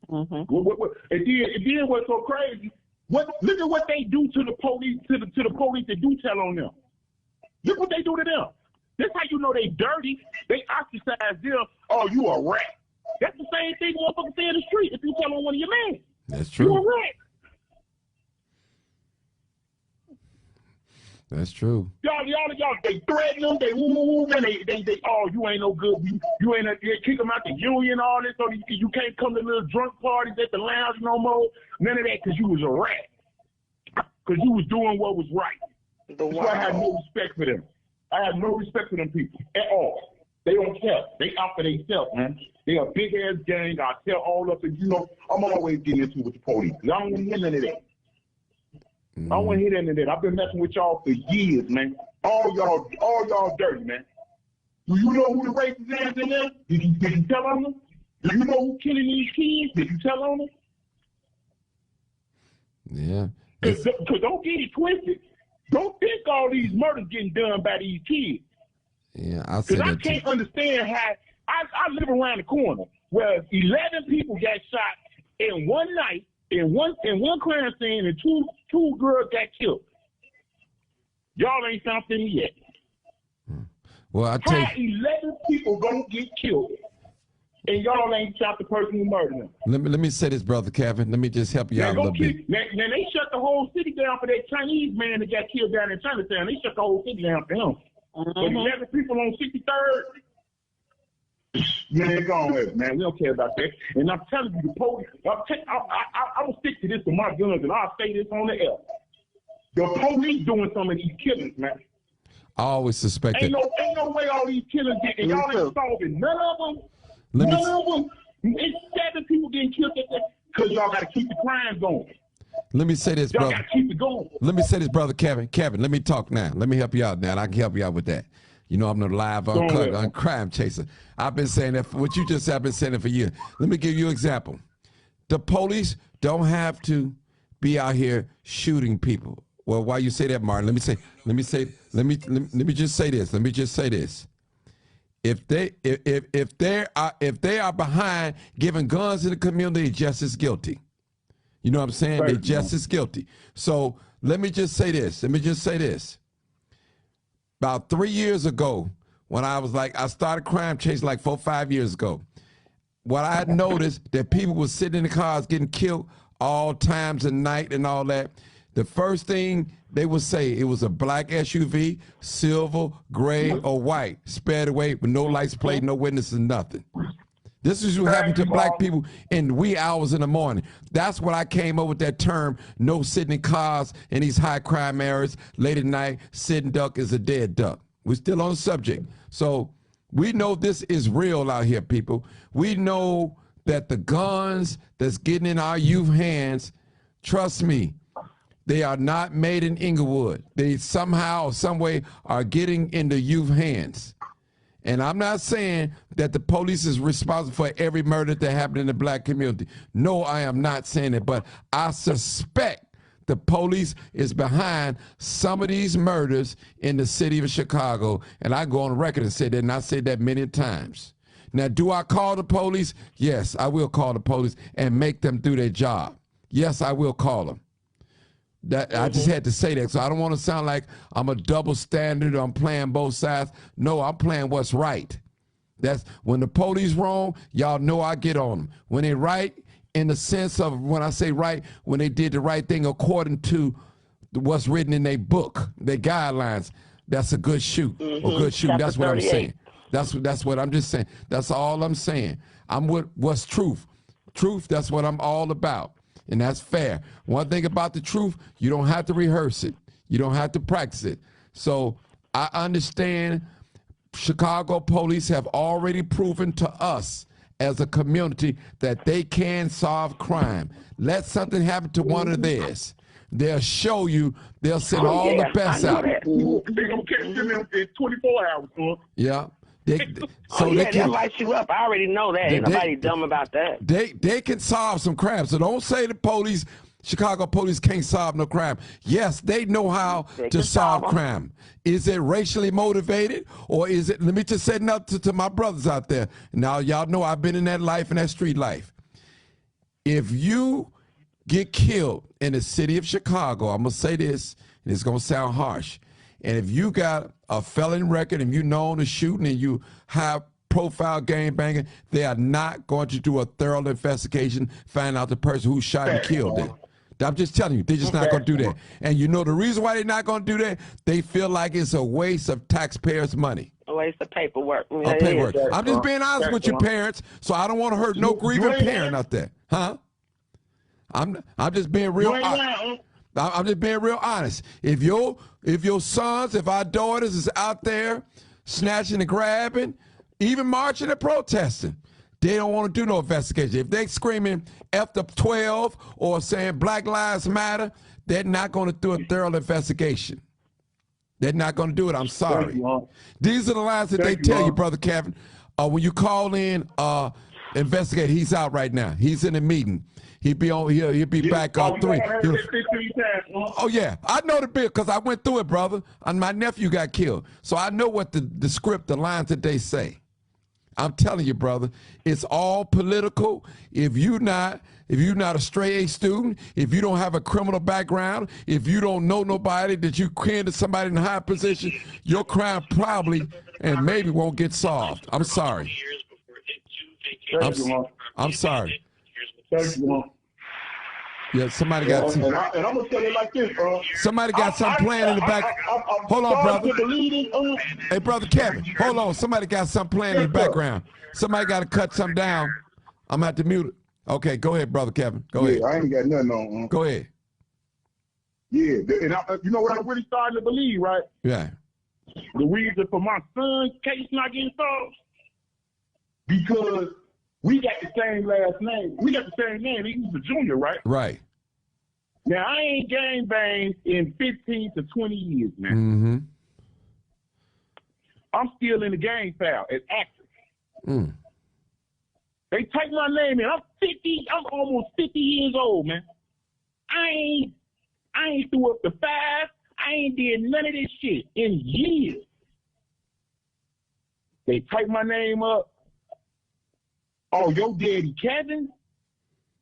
And then what's so crazy? Look at what they do to the police, to the police that do tell on them. Look what they do to them. That's how you know they dirty. They ostracize them. Oh, you a rat. That's the same thing motherfuckers say in the street if you tell on one of your men. That's true. You a rat. That's true. Y'all, they threaten them, they move, and they oh, you ain't no good. You ain't, they kick them out the union, all this, so you can't come to little drunk parties at the lounge no more. None of that, because you was a rat. Because you was doing what was right. So I have no respect for them. I have no respect for them people at all. They don't care. They out for themselves, man. They a big-ass gang. I tell all of it, you know, I'm always getting into with the police. I don't want to hear none of that. I don't want to hear none of that. I've been messing with y'all for years, man. All y'all dirty, man. Do you know who the racist is in there? Did you tell on them? Do you know who killing these kids? Did you tell on them? Yeah. Because don't get it twisted. Don't think all these murders getting done by these kids. Yeah, I'll say that. Because I can't understand how I live around the corner where 11 people got shot in one night in one crime scene, and two girls got killed. Y'all ain't found them yet. Well, I tell you, 11 people gonna get killed, and y'all ain't shot the person who murdered them. Let me say this, brother Kevin. Let me just help you out a little bit. Now they shut the whole city down for that Chinese man that got killed down in Chinatown. They shut the whole city down for him. But 11 people on 63rd. Man, go on with it, man. We don't care about that. And I'm telling you, the police, I will stick to this with my guns, and I'll say this on the air. The police doing some of these killings, man. I always suspect ain't no way all these killings get, and y'all ain't solving none of them. None of them. It's 7 people getting killed because y'all got to keep the crime going. Let me say this, y'all brother. Got to keep it going. Let me say this, brother Kevin. Kevin, let me talk now. Let me help you out now, and I can help you out with that. You know, I'm the live uncut on crime chaser. I've been saying that, what you just said, I've been saying it for years. Let me give you an example. The police don't have to be out here shooting people. Well, why you say that, Martin? Let me just say this. If they are behind giving guns to the community, just as guilty. You know what I'm saying? They're just as guilty. So let me just say this. About 3 years ago, when I started crime chase like 4 or 5 years ago, what I had noticed that people were sitting in the cars getting killed all times of night and all that. The first thing they would say, it was a black SUV, silver, gray, or white, spared away with no lights plate, no witnesses, nothing. This is what happened to black people in wee hours in the morning. That's what I came up with that term, no sitting in cars in these high crime areas. Late at night, sitting duck is a dead duck. We're still on the subject. So we know this is real out here, people. We know that the guns that's getting in our youth hands, trust me, they are not made in Inglewood. They somehow, some way are getting into youth hands. And I'm not saying that the police is responsible for every murder that happened in the black community. No, I am not saying it, but I suspect the police is behind some of these murders in the city of Chicago. And I go on record and say that, and I said that many times. Now, do I call the police? Yes, I will call the police and make them do their job. Yes, I will call them. I just had to say that, so I don't want to sound like I'm a double standard or I'm playing both sides. No, I'm playing what's right. That's when the police wrong, y'all know I get on them. When they right, in the sense of when I say right, when they did the right thing according to what's written in their book, their guidelines. That's a good shoot or good shooting. That's what I'm saying. That's what I'm just saying. That's all I'm saying. I'm with what's truth. Truth, that's what I'm all about. And that's fair. One thing about the truth, you don't have to rehearse it. You don't have to practice it. So I understand Chicago police have already proven to us as a community that they can solve crime. Let something happen to one of theirs. They'll show you, they'll send all the best out. They're going to catch them in 24 hours, huh? Yeah. So they'll light you up. I already know that. Ain't nobody dumb about that. They can solve some crime. So don't say the police, Chicago police can't solve no crime. Yes, they know how to solve crime. Is it racially motivated, or is it, let me just say nothing to my brothers out there. Now, y'all know I've been in that life, in that street life. If you get killed in the city of Chicago, I'm going to say this, and it's going to sound harsh. And if you got a felon record and you known to shooting and you have profile gang banging, they are not going to do a thorough investigation, find out the person who shot and killed it. I'm just telling you, they're just not going to do that. And you know the reason why they're not going to do that? They feel like it's a waste of taxpayers' money. A waste of paperwork. Paperwork. I'm just being honest with you, parents, so I don't want to hurt no grieving parent out there. Huh? I'm just being real honest. I'm just being real honest. If your sons, if our daughters is out there snatching and grabbing, even marching and protesting, they don't want to do no investigation. If they screaming F the 12 or saying Black Lives Matter, they're not going to do a thorough investigation. They're not going to do it. I'm sorry. These are the lines that they tell you, Brother Kevin. When you call in, investigate. He's out right now. He's in a meeting. He'll be back on 3. Oh yeah, I know the bill because I went through it, brother. And my nephew got killed, so I know what the script, the lines that they say. I'm telling you, brother, it's all political. If you're not a straight A student, if you don't have a criminal background, if you don't know nobody that you kin to somebody in a high position, your crime probably and maybe won't get solved. I'm sorry. I'm sorry. Yeah, somebody got some. And I'm gonna tell you like this, bro. Somebody got something playing in the back. Hold on, brother. Hey, brother Kevin, hold on. Somebody got something playing in the background. Somebody got to cut something down. I'm at the mute it. Okay, go ahead, brother Kevin. Go ahead. I ain't got nothing on. Go ahead. Yeah, and you know what I'm really starting to believe, right? Yeah. The reason for my son's case not getting solved because we got the same last name. We got the same name. He was a junior, right? Right. Now, I ain't gang banged in 15 to 20 years, man. Mm-hmm. I'm still in the gang file as active. Mm. They take my name in. I'm almost 50 years old, man. I ain't threw up the 5. I ain't did none of this shit in years. They type my name up. Oh, your daddy Kevin?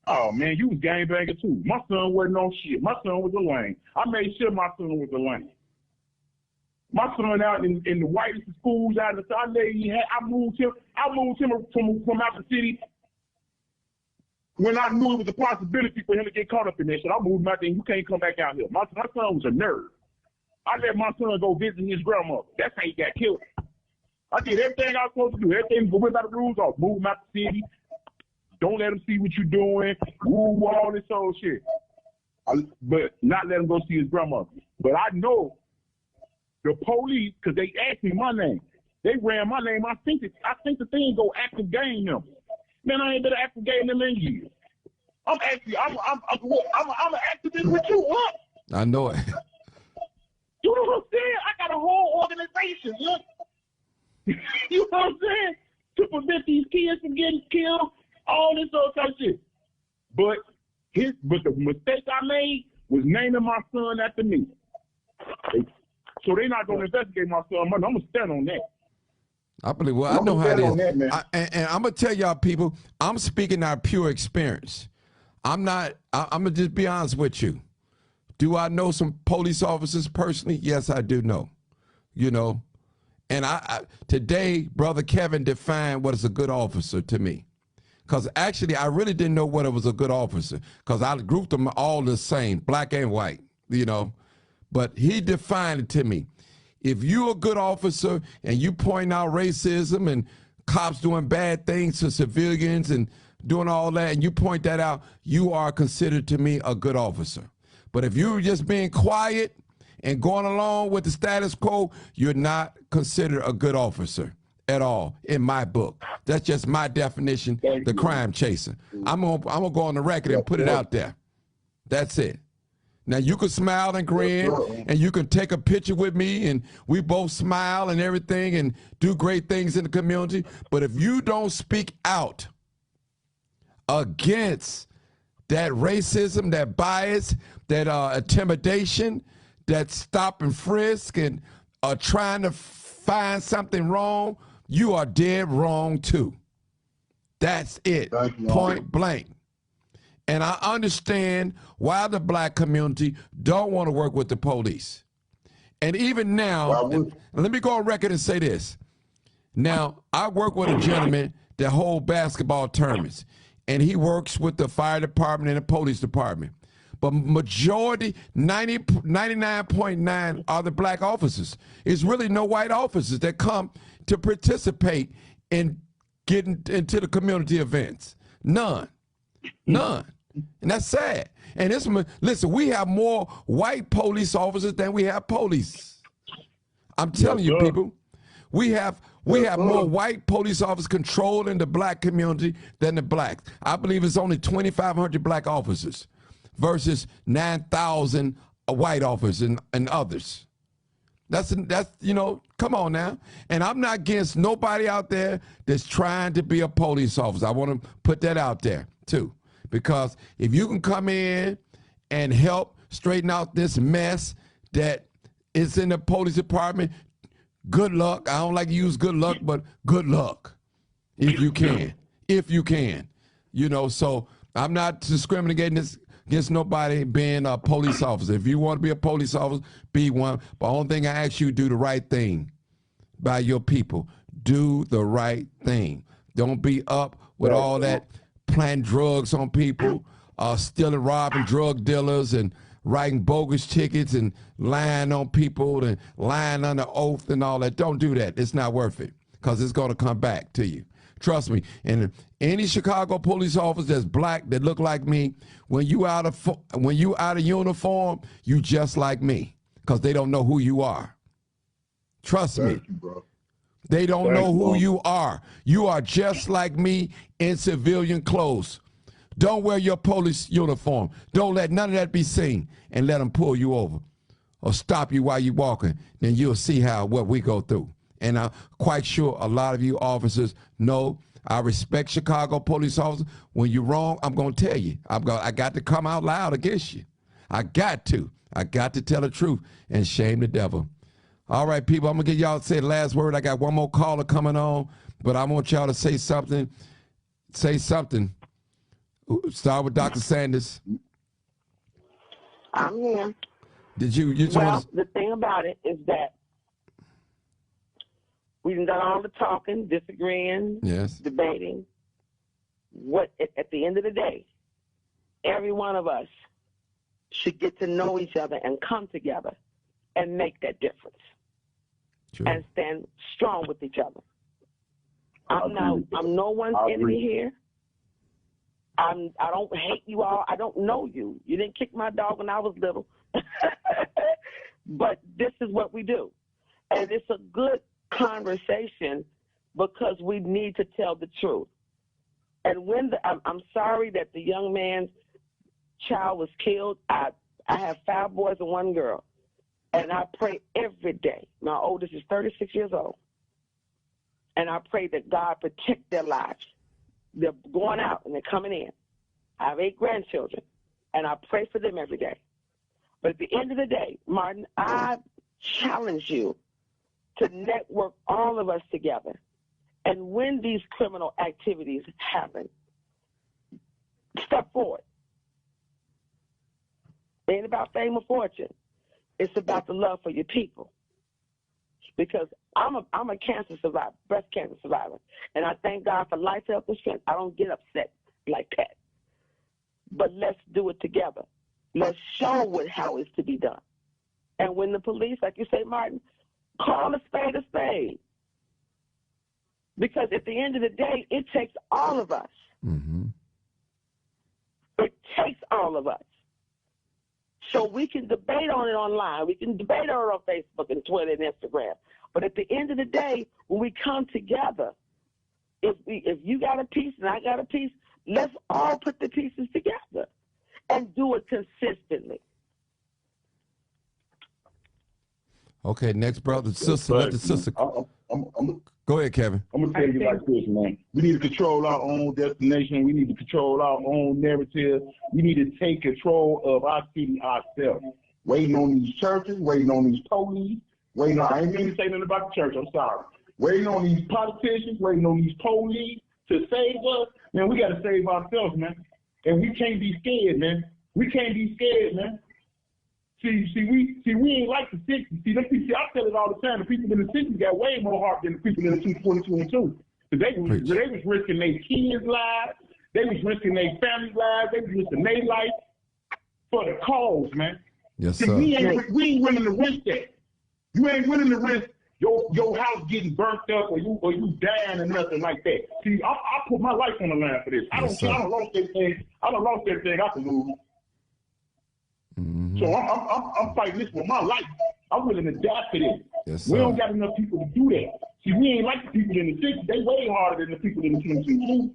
Oh, man, you was gangbanging too. My son wasn't on shit. My son was a lame. I made sure my son was a lame. My son out in the whitest schools out in the south. I moved him from out the city when I knew it was a possibility for him to get caught up in that shit. I moved him out there and you can't come back out here. My son was a nerd. I let my son go visit his grandmother. That's how he got killed. I did everything I was supposed to do. Everything go without the rules off. Move him out the city. Don't let him see what you're doing. Woo, all this old shit. But not let him go see his grandmother. But I know the police, because they asked me my name. They ran my name. I think the thing go active gang number. Man, I ain't been an active gang number in years. I'm an activist with you, what? I know it. You know what I'm saying? I got a whole organization, look. You know what I'm saying? To prevent these kids from getting killed, all this other type of shit. But the mistake I made was naming my son after me. So they're not going to investigate my son. I'm going to stand on that. I believe. Well, I know how it is. And I'm going to tell y'all people, I'm speaking out of pure experience. I'm going to just be honest with you. Do I know some police officers personally? Yes, I do know. You know, and I today, Brother Kevin defined what is a good officer to me. Because actually, I really didn't know what it was a good officer. Because I grouped them all the same, black and white, you know. But he defined it to me. If you're a good officer and you point out racism and cops doing bad things to civilians and doing all that, and you point that out, you are considered to me a good officer. But if you're just being quiet and going along with the status quo, you're not considered a good officer at all in my book. That's just my definition, the crime chaser. I'm gonna go on the record and put it out there. That's it. Now, you can smile and grin, and you can take a picture with me, and we both smile and everything and do great things in the community. But if you don't speak out against that racism, that bias, that intimidation, that stop and frisk and trying to find something wrong, you are dead wrong too. That's it, point blank. And I understand why the black community don't want to work with the police. And even now, let me go on record and say this. Now, I work with a gentleman that holds basketball tournaments, and he works with the fire department and the police department. But majority, 99.9 are the black officers. It's really no white officers that come to participate in getting into the community events. None. And that's sad. And listen, we have more white police officers than we have police. I'm telling you, people, we have more white police officers controlling the black community than the blacks. I believe it's only 2,500 black officers versus 9,000 white officers and others. That's come on now. And I'm not against nobody out there that's trying to be a police officer. I want to put that out there too. Because if you can come in and help straighten out this mess that is in the police department, good luck. I don't like to use good luck, but good luck if you can. If you can. So I'm not discriminating against nobody being a police officer. If you want to be a police officer, be one. But the only thing I ask you, do the right thing by your people. Do the right thing. Don't be up with all that planting drugs on people, stealing, robbing drug dealers, and writing bogus tickets and lying on people and lying under oath and all that. Don't do that. It's not worth it because it's going to come back to you. Trust me. And any Chicago police officer that's black that look like me, when you out of uniform, you just like me because they don't know who you are. Trust me. You, bro. They don't know who you are. You are just like me in civilian clothes. Don't wear your police uniform. Don't let none of that be seen and let them pull you over or stop you while you're walking. Then you'll see what we go through. And I'm quite sure a lot of you officers know I respect Chicago police officers. When you're wrong, I'm going to tell you. I got to come out loud against you. I got to tell the truth and shame the devil. All right, people, I'm going to get y'all to say the last word. I got one more caller coming on, but I want y'all to say something. Say something. Start with Dr. Sanders. I'm here. Did you the thing about it is that we've done all the talking, disagreeing, debating. At the end of the day, every one of us should get to know each other and come together and make that difference. Sure. And stand strong with each other. I'm no one's enemy here. I don't hate you all. I don't know you. You didn't kick my dog when I was little. But this is what we do. And it's a good conversation because we need to tell the truth. And I'm sorry that the young man's child was killed. I have 5 boys and 1 girl. And I pray every day. My oldest is 36 years old. And I pray that God protect their lives. They're going out and they're coming in. I have 8 grandchildren, and I pray for them every day. But at the end of the day, Martin, I challenge you to network all of us together. And when these criminal activities happen, step forward. It ain't about fame or fortune. It's about the love for your people. Because I'm a cancer survivor, breast cancer survivor, and I thank God for life, health, and strength. I don't get upset like that. But let's do it together. Let's show how it's to be done. And when the police, like you say, Martin, call a spade. Because at the end of the day, it takes all of us. Mm-hmm. It takes all of us. So we can debate on it online. We can debate on it on Facebook and Twitter and Instagram. But at the end of the day, when we come together, if you got a piece and I got a piece, let's all put the pieces together and do it consistently. Okay, next brother, sister, let the sister. Go ahead, Kevin. I'm gonna tell you like this, man. We need to control our own destination. We need to control our own narrative. We need to take control of our city ourselves. Waiting on these churches, waiting on these police, waiting on, I ain't mean to say nothing about the church, I'm sorry. Waiting on these politicians, waiting on these police to save us. Man, we gotta save ourselves, man. And we can't be scared, man. We can't be scared, man. We ain't like the 60s. See, I tell it all the time. The people in the 60s got way more heart than the people in the 2022. They was risking their kids' lives. They was risking their family lives. They was risking their life for the cause, man. Yes, See, sir. we ain't willing to risk that. You ain't willing to risk your house getting burnt up or you dying or nothing like that. See, I put my life on the line for this. I don't care. I don't lost everything. I can lose. Mm-hmm. So I'm fighting this with my life. I'm willing to die for this. Yes, we don't got enough people to do that. See, we ain't like the people in the 60s. They way harder than the people in the 2022.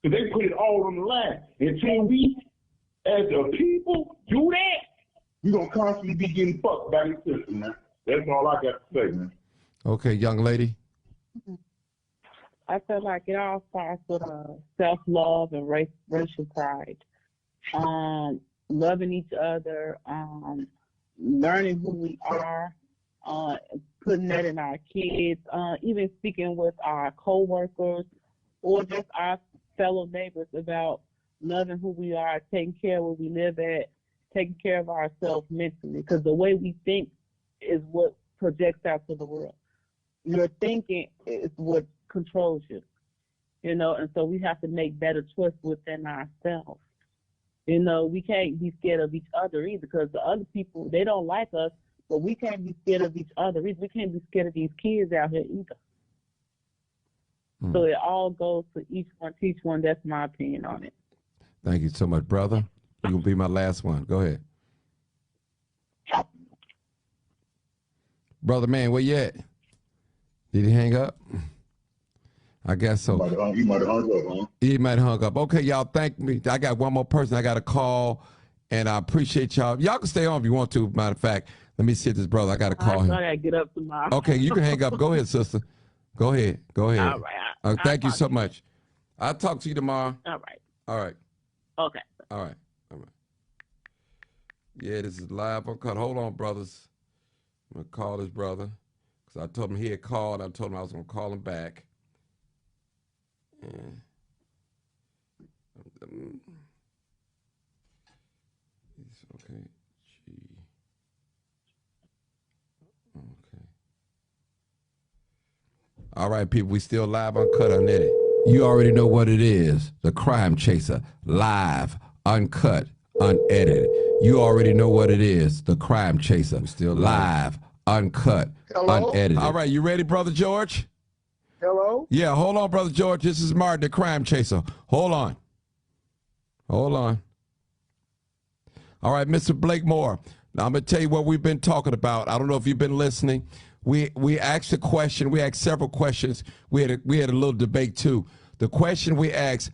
So they put it all on the line. Until we, as a people, do that, we're going to constantly be getting fucked by this system, man. That's all I got to say, man. Okay, young lady. I feel like it all starts with self-love and racial pride. Loving each other, learning who we are, putting that in our kids, even speaking with our co-workers or just our fellow neighbors about loving who we are, taking care of where we live at, taking care of ourselves mentally. Because the way we think is what projects out to the world. Your thinking is what controls you, and so we have to make better choices within ourselves. We can't be scared of each other either, because the other people, they don't like us, but we can't be scared of each other either. We can't be scared of these kids out here either. So it all goes to each one, teach one. That's my opinion on it. Thank you so much, brother. You're going to be my last one. Go ahead. Brother man, where you at? Did he hang up? I guess so. He might have hung up, huh? He might have hung up. Okay, y'all, thank me. I got one more person I got to call, and I appreciate y'all. Y'all can stay on if you want to. Matter of fact, let me see this brother. I got to call him. I got to get up tomorrow. Okay, you can hang up. Go ahead, sister. Go ahead. All right. Thank you so much. I'll talk to you tomorrow. All right. All right. Okay. All right. Yeah, this is live on cut. Hold on, brothers. I'm going to call this brother because I told him he had called. I told him I was going to call him back. And okay. Okay. All right, people, we still live uncut, unedited. You already know what it is. The Crime Chaser, live, uncut, unedited. You already know what it is. The Crime Chaser, still live, uncut, unedited. All right, you ready, Brother George? Hello? Yeah, hold on, Brother George. This is Martin, the Crime Chaser. Hold on. All right, Mr. Blake Moore. Now, I'm going to tell you what we've been talking about. I don't know if you've been listening. We asked a question. We asked several questions. We had a little debate, too. The question we asked,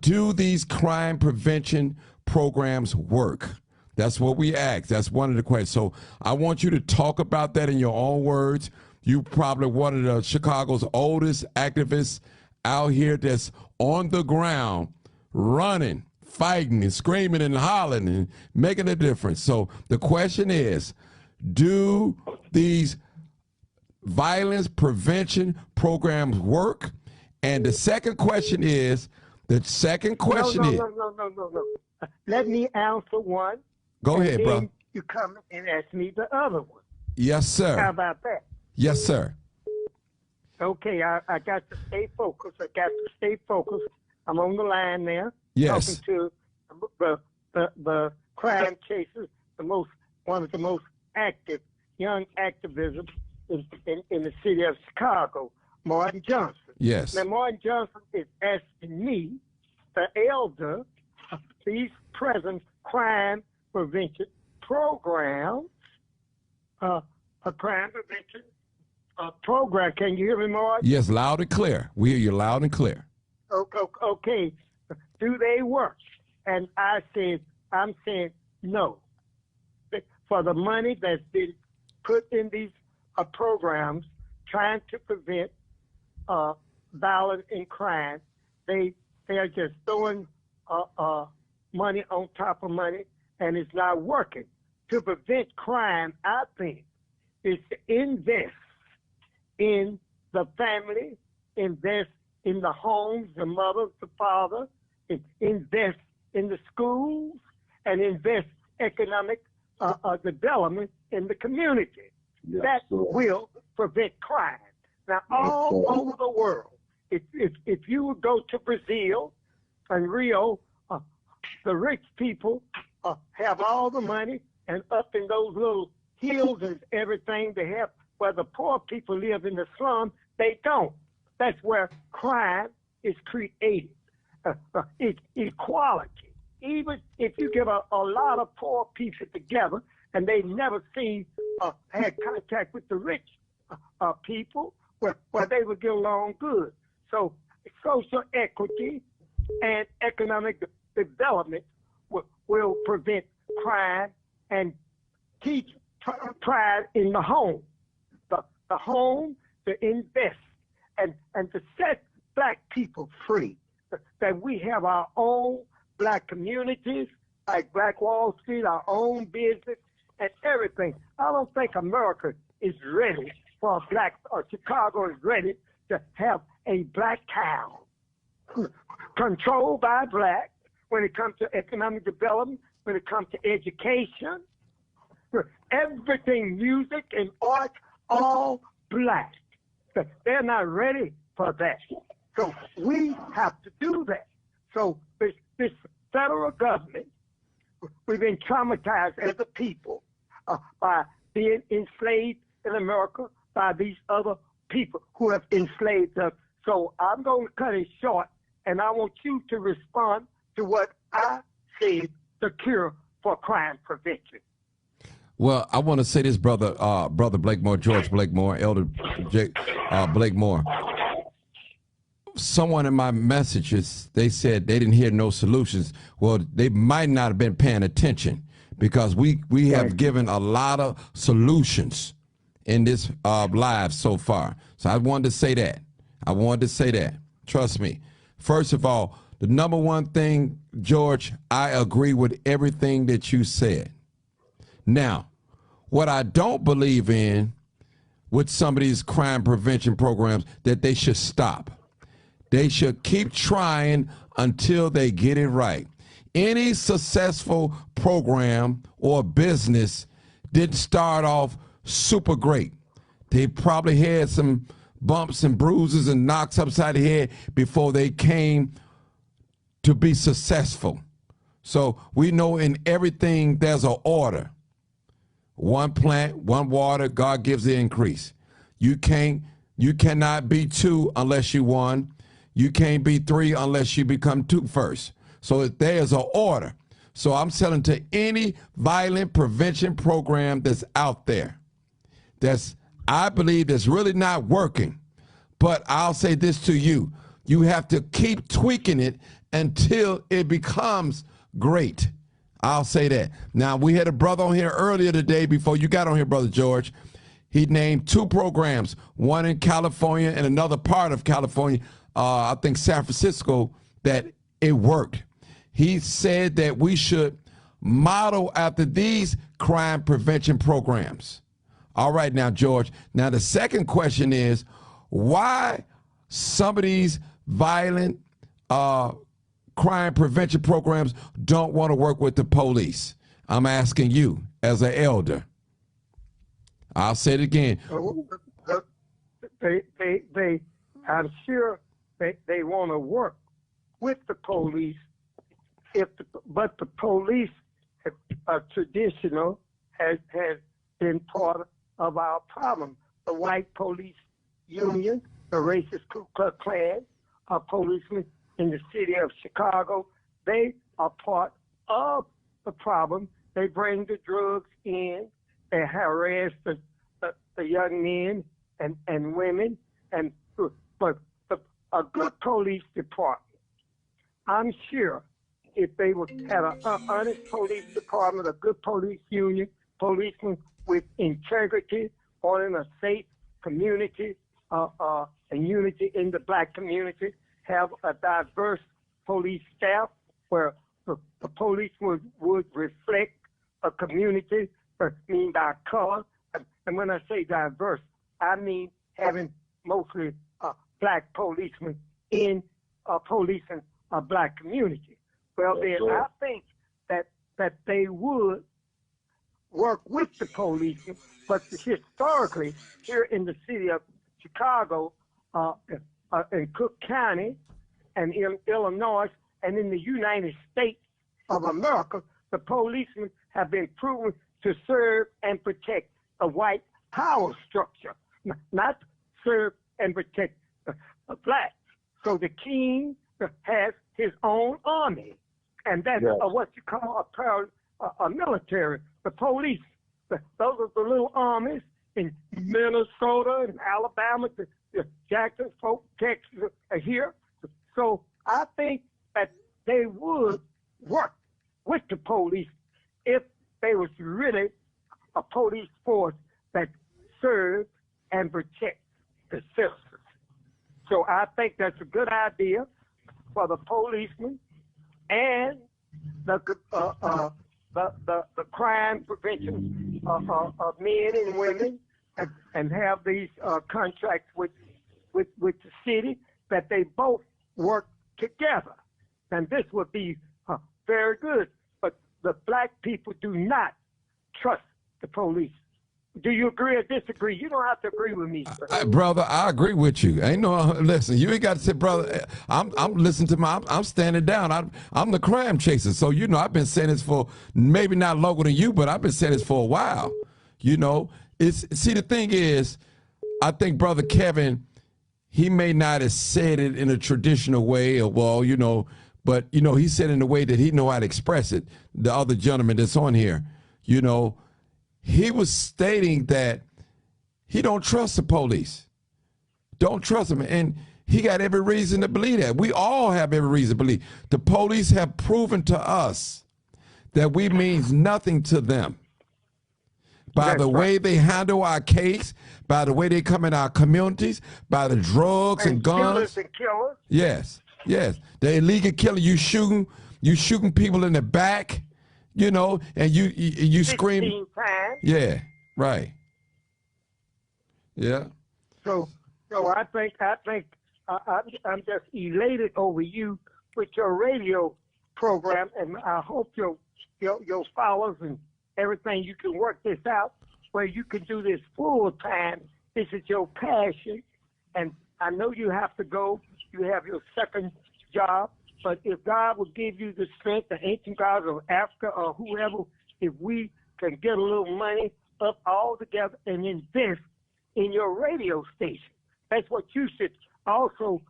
do these crime prevention programs work? That's what we asked. That's one of the questions. So I want you to talk about that in your own words. You probably one of the Chicago's oldest activists out here that's on the ground, running, fighting, and screaming and hollering and making a difference. So the question is, do these violence prevention programs work? And the second question is, No. Let me answer one. Go ahead, bro. You come and ask me the other one. Yes, sir. How about that? Yes, sir. Okay, I got to stay focused. I'm on the line now. Yes. Talking to the crime chasers, one of was the most active young activism in the city of Chicago, Martin Johnson. Yes. Now, Martin Johnson is asking me, the elder, these present crime prevention programs, a crime prevention program. Can you hear me, Martin? Yes, loud and clear. We hear you loud and clear. Okay. Do they work? And I'm saying no. For the money that's been put in these programs trying to prevent violence and crime, they are just throwing money on top of money, and it's not working. To prevent crime, I think, is to invest in the family, invest in the homes, the mothers, the fathers, invest in the schools, and invest economic development in the community. Yes, that sir. will prevent crime. Now, all over the world, if you would go to Brazil and Rio, the rich people have all the money, and up in those little hills and everything they have, where the poor people live in the slum, they don't. That's where crime is created. It's equality. Even if you get a lot of poor people together and they never had contact with the rich people, where they would get along good. So social equity and economic development will prevent crime and teach pride in the home. The home to invest and to set black people free. That we have our own black communities, like Black Wall Street, our own business and everything. I don't think America is ready for a black, or Chicago is ready to have a black town controlled by blacks when it comes to economic development, when it comes to education, everything, music and art, all black. They're not ready for that. So we have to do that. So this federal government, we've been traumatized as a people by being enslaved in America by these other people who have enslaved us. So I'm going to cut it short, and I want you to respond to what I said, the cure for crime prevention. Well, I want to say this, brother Blakemore, George Blakemore, Elder Blakemore. Someone in my messages, they said they didn't hear no solutions. Well, they might not have been paying attention, because we have given a lot of solutions in this live so far. So I wanted to say that. Trust me. First of all, the number one thing, George, I agree with everything that you said. Now, what I don't believe in with some of these crime prevention programs, that they should stop. They should keep trying until they get it right. Any successful program or business didn't start off super great. They probably had some bumps and bruises and knocks upside the head before they came to be successful. So we know in everything there's an order. One plant, one water, God gives the increase. You cannot be two unless you one. You can't be three unless you become two first. So there's an order. So I'm selling to any violent prevention program that's out there I believe that's really not working. But I'll say this to you. You have to keep tweaking it until it becomes great. I'll say that. Now, we had a brother on here earlier today before you got on here, Brother George. He named two programs, one in California and another part of California, I think San Francisco, that it worked. He said that we should model after these crime prevention programs. All right, now, George. Now, the second question is, why some of these violent crime prevention programs don't want to work with the police? I'm asking you as an elder. I'll say it again. I'm sure they want to work with the police, but the police are traditional, has been part of our problem. The white police union, the racist Ku Klux Klan, policemen in the city of Chicago, they are part of the problem. They bring the drugs in, they harass the young men and women, but a good police department, I'm sure if they would have an honest police department, a good police union, policemen with integrity, wanting a safe community, and unity in the black community, have a diverse police staff where the police would reflect a community, mean by color. And when I say diverse, I mean having mostly black policemen in policing a black community. Well, then I think that they would work with the policemen, but historically, here in the city of Chicago, in Cook County, and in Illinois, and in the United States of America, the policemen have been proven to serve and protect a white power structure, not serve and protect blacks. So the king has his own army, and that's what you call a military. The police, those are the little armies in Minnesota and Alabama, Jackson, Texas, here. So I think that they would work with the police if they was really a police force that serves and protects the citizens. So I think that's a good idea for the policemen and the crime prevention of men and women, and have these contracts with the city, that they both work together. And this would be very good. But the black people do not trust the police. Do you agree or disagree? You don't have to agree with me, sir. Brother, I agree with you. Ain't no listen. You ain't got to say, brother. I'm listening to I'm standing down. I'm the crime chaser. So you know, I've been saying this for maybe not longer than you, but I've been saying this for a while. You know, see the thing is, I think Brother Kevin, he may not have said it in a traditional way, or well, you know, but you know, he said it in a way that he know how to express it. The other gentleman that's on here, you know. He was stating that he don't trust the police. Don't trust them. And he got every reason to believe that. We all have every reason to believe. The police have proven to us that we means nothing to them. By the way they handle our case, by the way they come in our communities, by the drugs and guns. Killers. Yes, yes. The illegal killing, you shooting people in the back. You know, and you scream. Times. Yeah, right. Yeah. So I think I'm just elated over you with your radio program, and I hope your followers and everything, you can work this out where you can do this full time. This is your passion, and I know you have to go. You have your second job. But if God will give you the strength, the ancient gods of Africa or whoever, if we can get a little money up all together and invest in your radio station, that's what you should also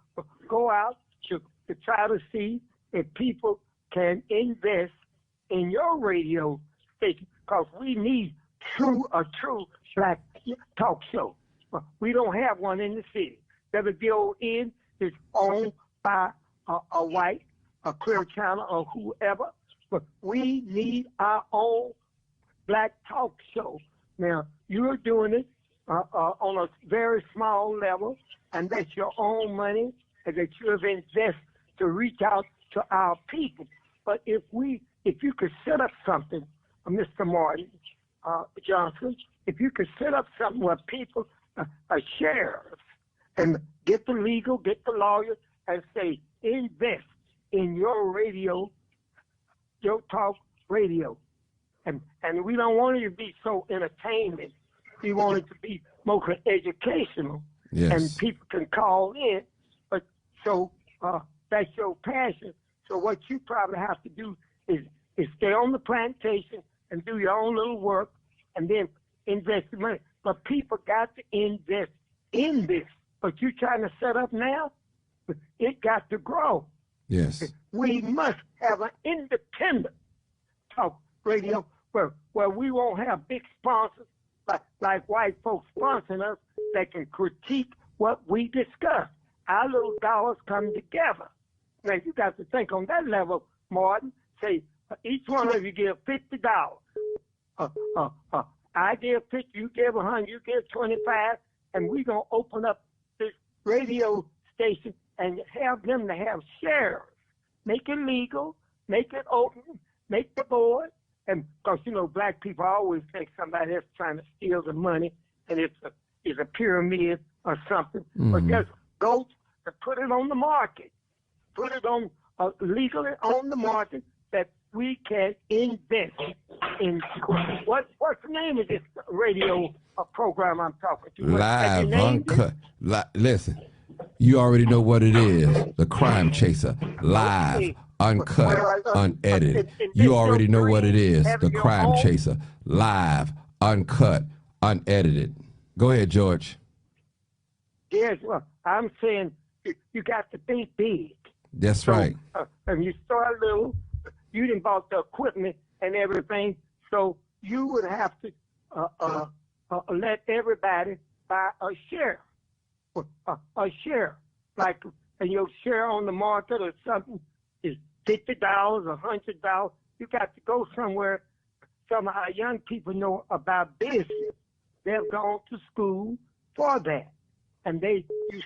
go out to try to see if people can invest in your radio station, because we need a true black talk show. We don't have one in the city. WVON is owned by a white, a Clear Channel, or whoever, but we need our own black talk show. Now, you're doing it on a very small level, and that's your own money, and that you have invested to reach out to our people. But if you could set up something, Mr. Martin Johnson, if you could set up something where people are sheriffs and get the legal, get the lawyers, and say, invest in your radio, your talk radio. And we don't want it to be so entertainment. We want it to be mostly educational. Yes. And people can call in. But so that's your passion. So what you probably have to do is stay on the plantation and do your own little work and then invest the money. But people got to invest in this. But you trying to set up now, it got to grow. Yes. We must have an independent talk radio where we won't have big sponsors like white folks sponsoring us that can critique what we discuss. Our little dollars come together. Now, you got to think on that level, Martin. Say, each one of you give $50. I give 50, you give 100, you give 25, and we're going to open up this radio station and have them to have shares. Make it legal, make it open, make the board. And because, you know, black people always think somebody else trying to steal the money and it's a pyramid or something. Mm-hmm. But just go to put it on the market. Put it on legally on the market that we can invest in. What's the name of this radio program I'm talking to? Live, uncut. Listen, you already know what it is. The Crime Chaser. Live, uncut, unedited. You already know what it is. The Crime Chaser. Live, uncut, unedited. Go ahead, George. Yes, well, I'm saying you got to think big. That's right. And you start little, you didn't bought the equipment and everything, so you would have to let everybody buy a share. A share. Like, and your share on the market or something is $50, $100. You got to go somewhere. Some of our young people know about business. They've gone to school for that. And you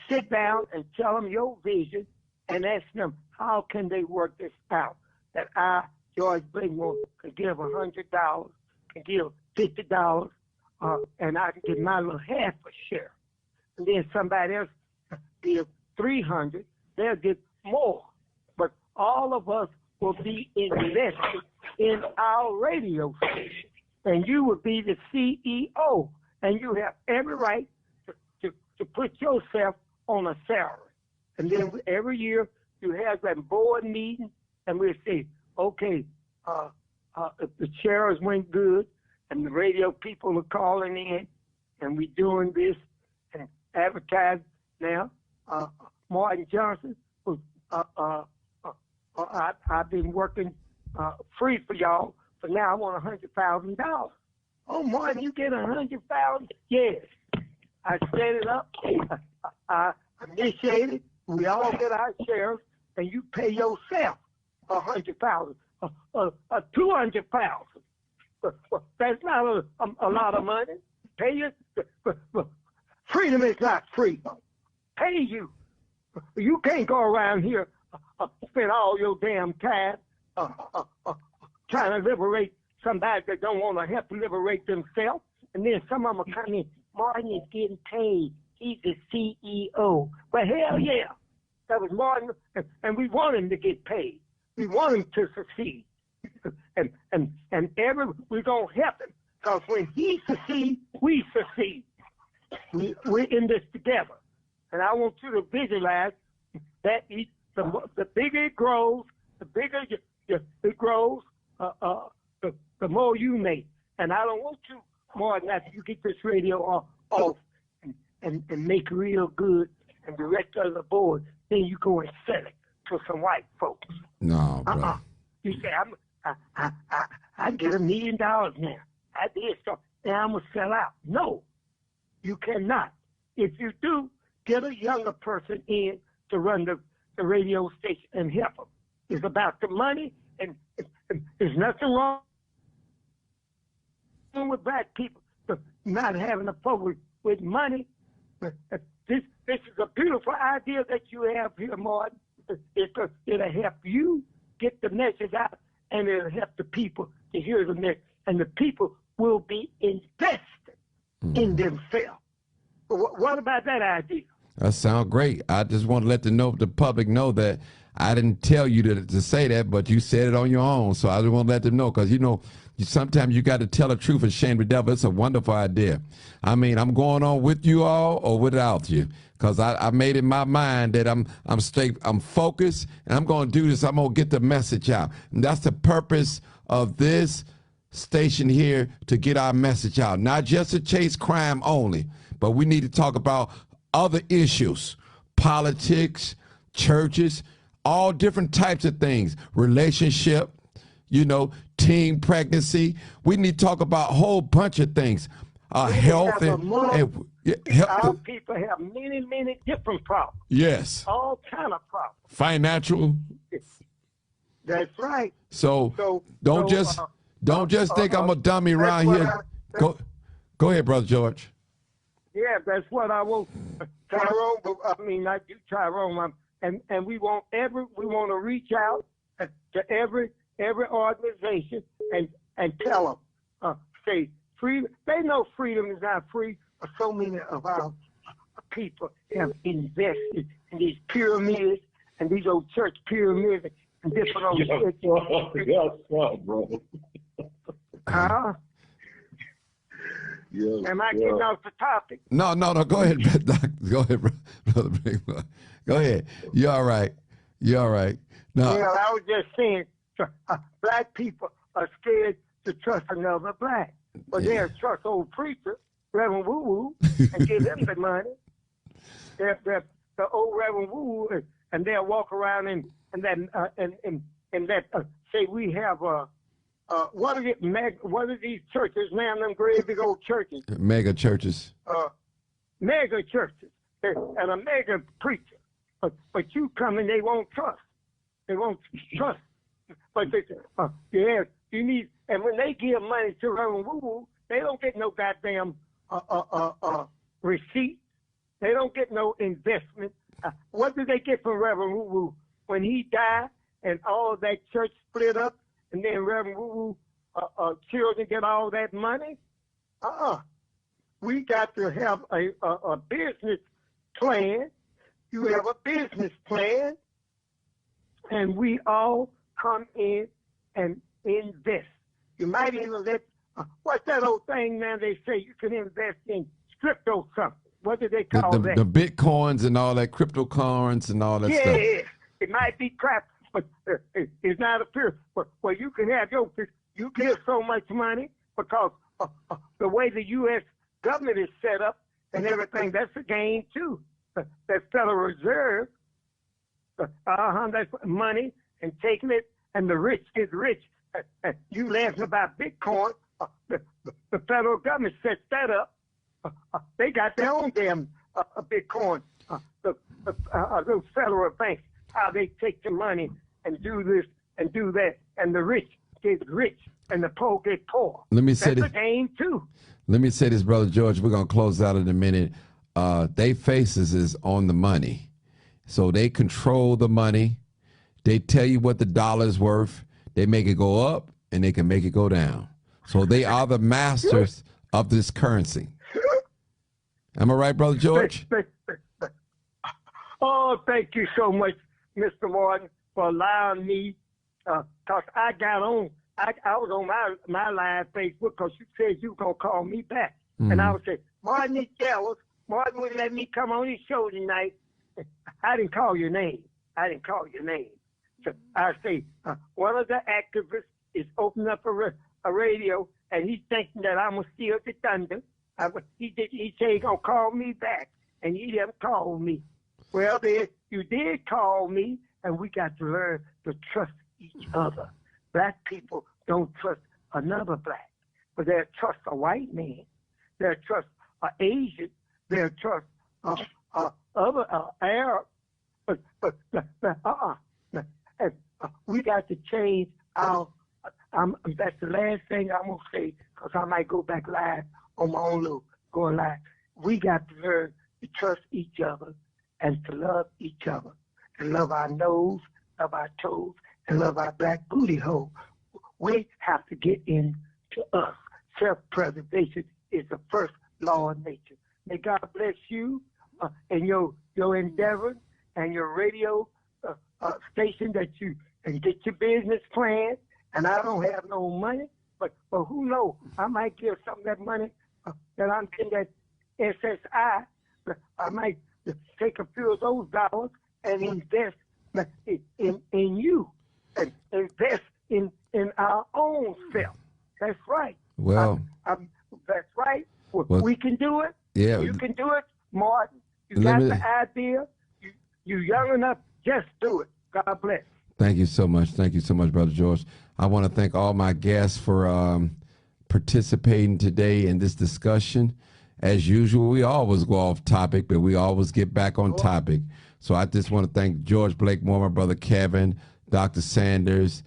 sit down and tell them your vision and ask them how can they work this out. That I, George Blingmore, can give $100, can give $50, and I can get my little half a share. And then somebody else give $300, they'll get more. But all of us will be invested in our radio station. And you will be the CEO. And you have every right to put yourself on a salary. And then every year you have that board meeting, and we'll say, okay, if the shares went good, and the radio people are calling in, and we're doing this, and advertise now. Martin Johnson, I've been working free for y'all, but now I want $100,000. Oh, Martin, you get $100,000? Yes. I set it up. I initiated. We all get our shares, and you pay yourself $100,000, $200,000. That's not a lot of money. Pay you. Freedom is not free. Pay you. You can't go around here spend all your damn time trying to liberate somebody that don't want to help liberate themselves. And then some of them are coming in. Martin is getting paid. He's the CEO. Well, hell yeah. That was Martin, and we want him to get paid. We want him to succeed. And we're going to help him. Because when he succeeds, we succeed. We're in this together. And I want you to visualize that the bigger it grows, the bigger it grows, the more you make. And I don't want you, Martin, after you get this radio off and make it real good and the rest of the board, then you go and sell it to some white folks. No, bro. You say, I get $1 million now. I did so. Now I'm going to sell out. No, you cannot. If you do, get a younger person in to run the radio station and help them. It's about the money, and there's nothing wrong with black people not having a problem with money. This is a beautiful idea that you have here, Martin. It'll help you get the message out, and it'll help the people to hear the message. And the people will be invested in themselves. What about that idea? That sounds great. I just want to let the public know that I didn't tell you to say that, but you said it on your own. So I just want to let them know, because, sometimes you got to tell the truth and shame the devil. It's a wonderful idea. I mean, I'm going on with you all or without you, because I made in my mind that I'm straight, I'm focused, and I'm going to do this. I'm going to get the message out. And that's the purpose of this station here to get our message out, not just to chase crime only, but we need to talk about other issues, politics, churches, all different types of things, relationship, teen pregnancy. We need to talk about a whole bunch of things, health Our people have many different problems. Yes. All kind of problems. Financial. That's right. So don't just think I'm a dummy around here. Go ahead, Brother George. Yeah, that's what I want, Tyrone. I mean, not you, Tyrone. And we want to reach out to every organization and tell them, say freedom. They know freedom is not free, but so many of our people have invested in these pyramids and these old church pyramids and different old shit. Bro. Huh? Yeah, Am I getting off the topic? No. Go ahead, Doc. Go ahead, Brother Big Boy. Go ahead. You're all right. No. Well, I was just saying, black people are scared to trust another black. But they'll trust old preacher, Reverend Woo Woo, and give him the money. They're the old Reverend Woo Woo, and they'll walk around and say we have what are these churches, man? Them great big old churches. Mega churches. Mega churches, and a mega preacher. But you come and they won't trust. They won't trust. But they say, you need. And when they give money to Reverend Woo Woo, they don't get no goddamn receipt. They don't get no investment. What did they get from Reverend Woo Woo when he died and all of that church split up, and then Reverend Woo Woo children get all that money? We got to have a business plan. You have a business plan, and we all come in and invest. You might even let, what's that old thing, man, they say you can invest in crypto something. What do they call that? The Bitcoins and all that, cryptocurrency and all that stuff. Yeah, it might be crap, but it's not a fear. Well, you can have you give so much money because the way the U.S. government is set up and everything, that's a game too. That Federal Reserve, that's money and taking it, and the rich get rich. You laughing about Bitcoin? The federal government sets that up. They got their own damn Bitcoin. Those federal banks, how they take the money and do this and do that, and the rich get rich and the poor get poor. That's a game too. Let me say this, Brother George. We're gonna close out in a minute. They faces is on the money, so they control the money. They tell you what the dollar's worth. They make it go up and they can make it go down. So they are the masters of this currency. Am I right, Brother George? Oh, thank you so much, Mr. Martin, for allowing me. Cause I got on, I was on my live Facebook because you said you were gonna call me back, and I would say, Martin is jealous. Martin wouldn't let me come on his show tonight. I didn't call your name. So I say, one of the activists is opening up a radio, and he's thinking that I'm going to steal the thunder. He said he's going to call me back, and he didn't call me. Well, you did call me, and we got to learn to trust each other. Black people don't trust another black, but they'll trust a white man. They'll trust an Asian. They'll trust other Arab. But we got to change our. That's the last thing I'm gonna say, because I might go back live on my own little going live. We got to learn to trust each other and to love each other, and love our nose, love our toes, and love our black booty hole. We have to get into us. Self-preservation is the first law of nature. May God bless you and your endeavor and your radio station that you and get your business plan. And I don't have no money, but who knows? I might give some of that money that I'm getting that SSI. I might take a few of those dollars and invest in you, and invest in our own self, That's right. Well, that's right. Well, We can do it. yeah. You can do it, Martin. You Let got me- the idea. You young enough. Just do it. God bless. Thank you so much. Thank you so much, Brother George. I want to thank all my guests for participating today in this discussion. As usual, we always go off topic, but we always get back on topic. So I just want to thank George Blakemore, my brother Kevin, Dr. Sanders,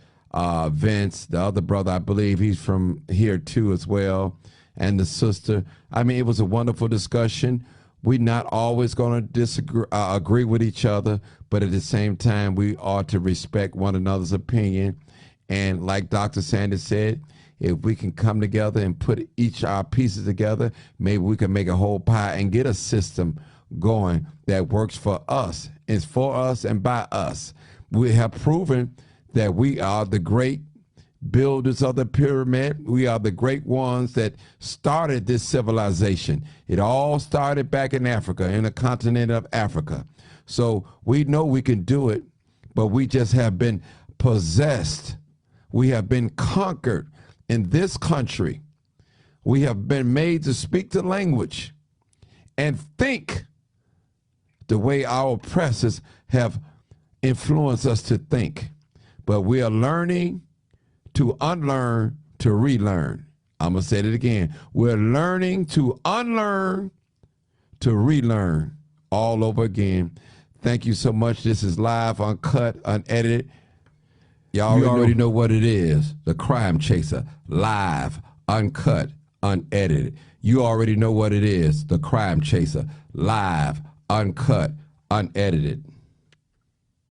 Vince, the other brother, I believe he's from here too as well, and the sister. I mean, it was a wonderful discussion. We're not always going to disagree, agree with each other, but at the same time, we ought to respect one another's opinion. And like Dr. Sanders said, if we can come together and put each our pieces together, maybe we can make a whole pie and get a system going that works for us. It's for us and by us. We have proven that we are the great builders of the pyramid. We are the great ones that started this civilization. It all started back in Africa, in the continent of Africa. So we know we can do it, but we just have been possessed. We have been conquered in this country. We have been made to speak the language and think the way our oppressors have influenced us to think. But we are learning to unlearn, to relearn. I'm going to say it again. We're learning to unlearn, to relearn all over again. Thank you so much. This is live, uncut, unedited. Y'all already know what it is. The Crime Chaser, live, uncut, unedited. You already know what it is. The Crime Chaser, live, uncut, unedited.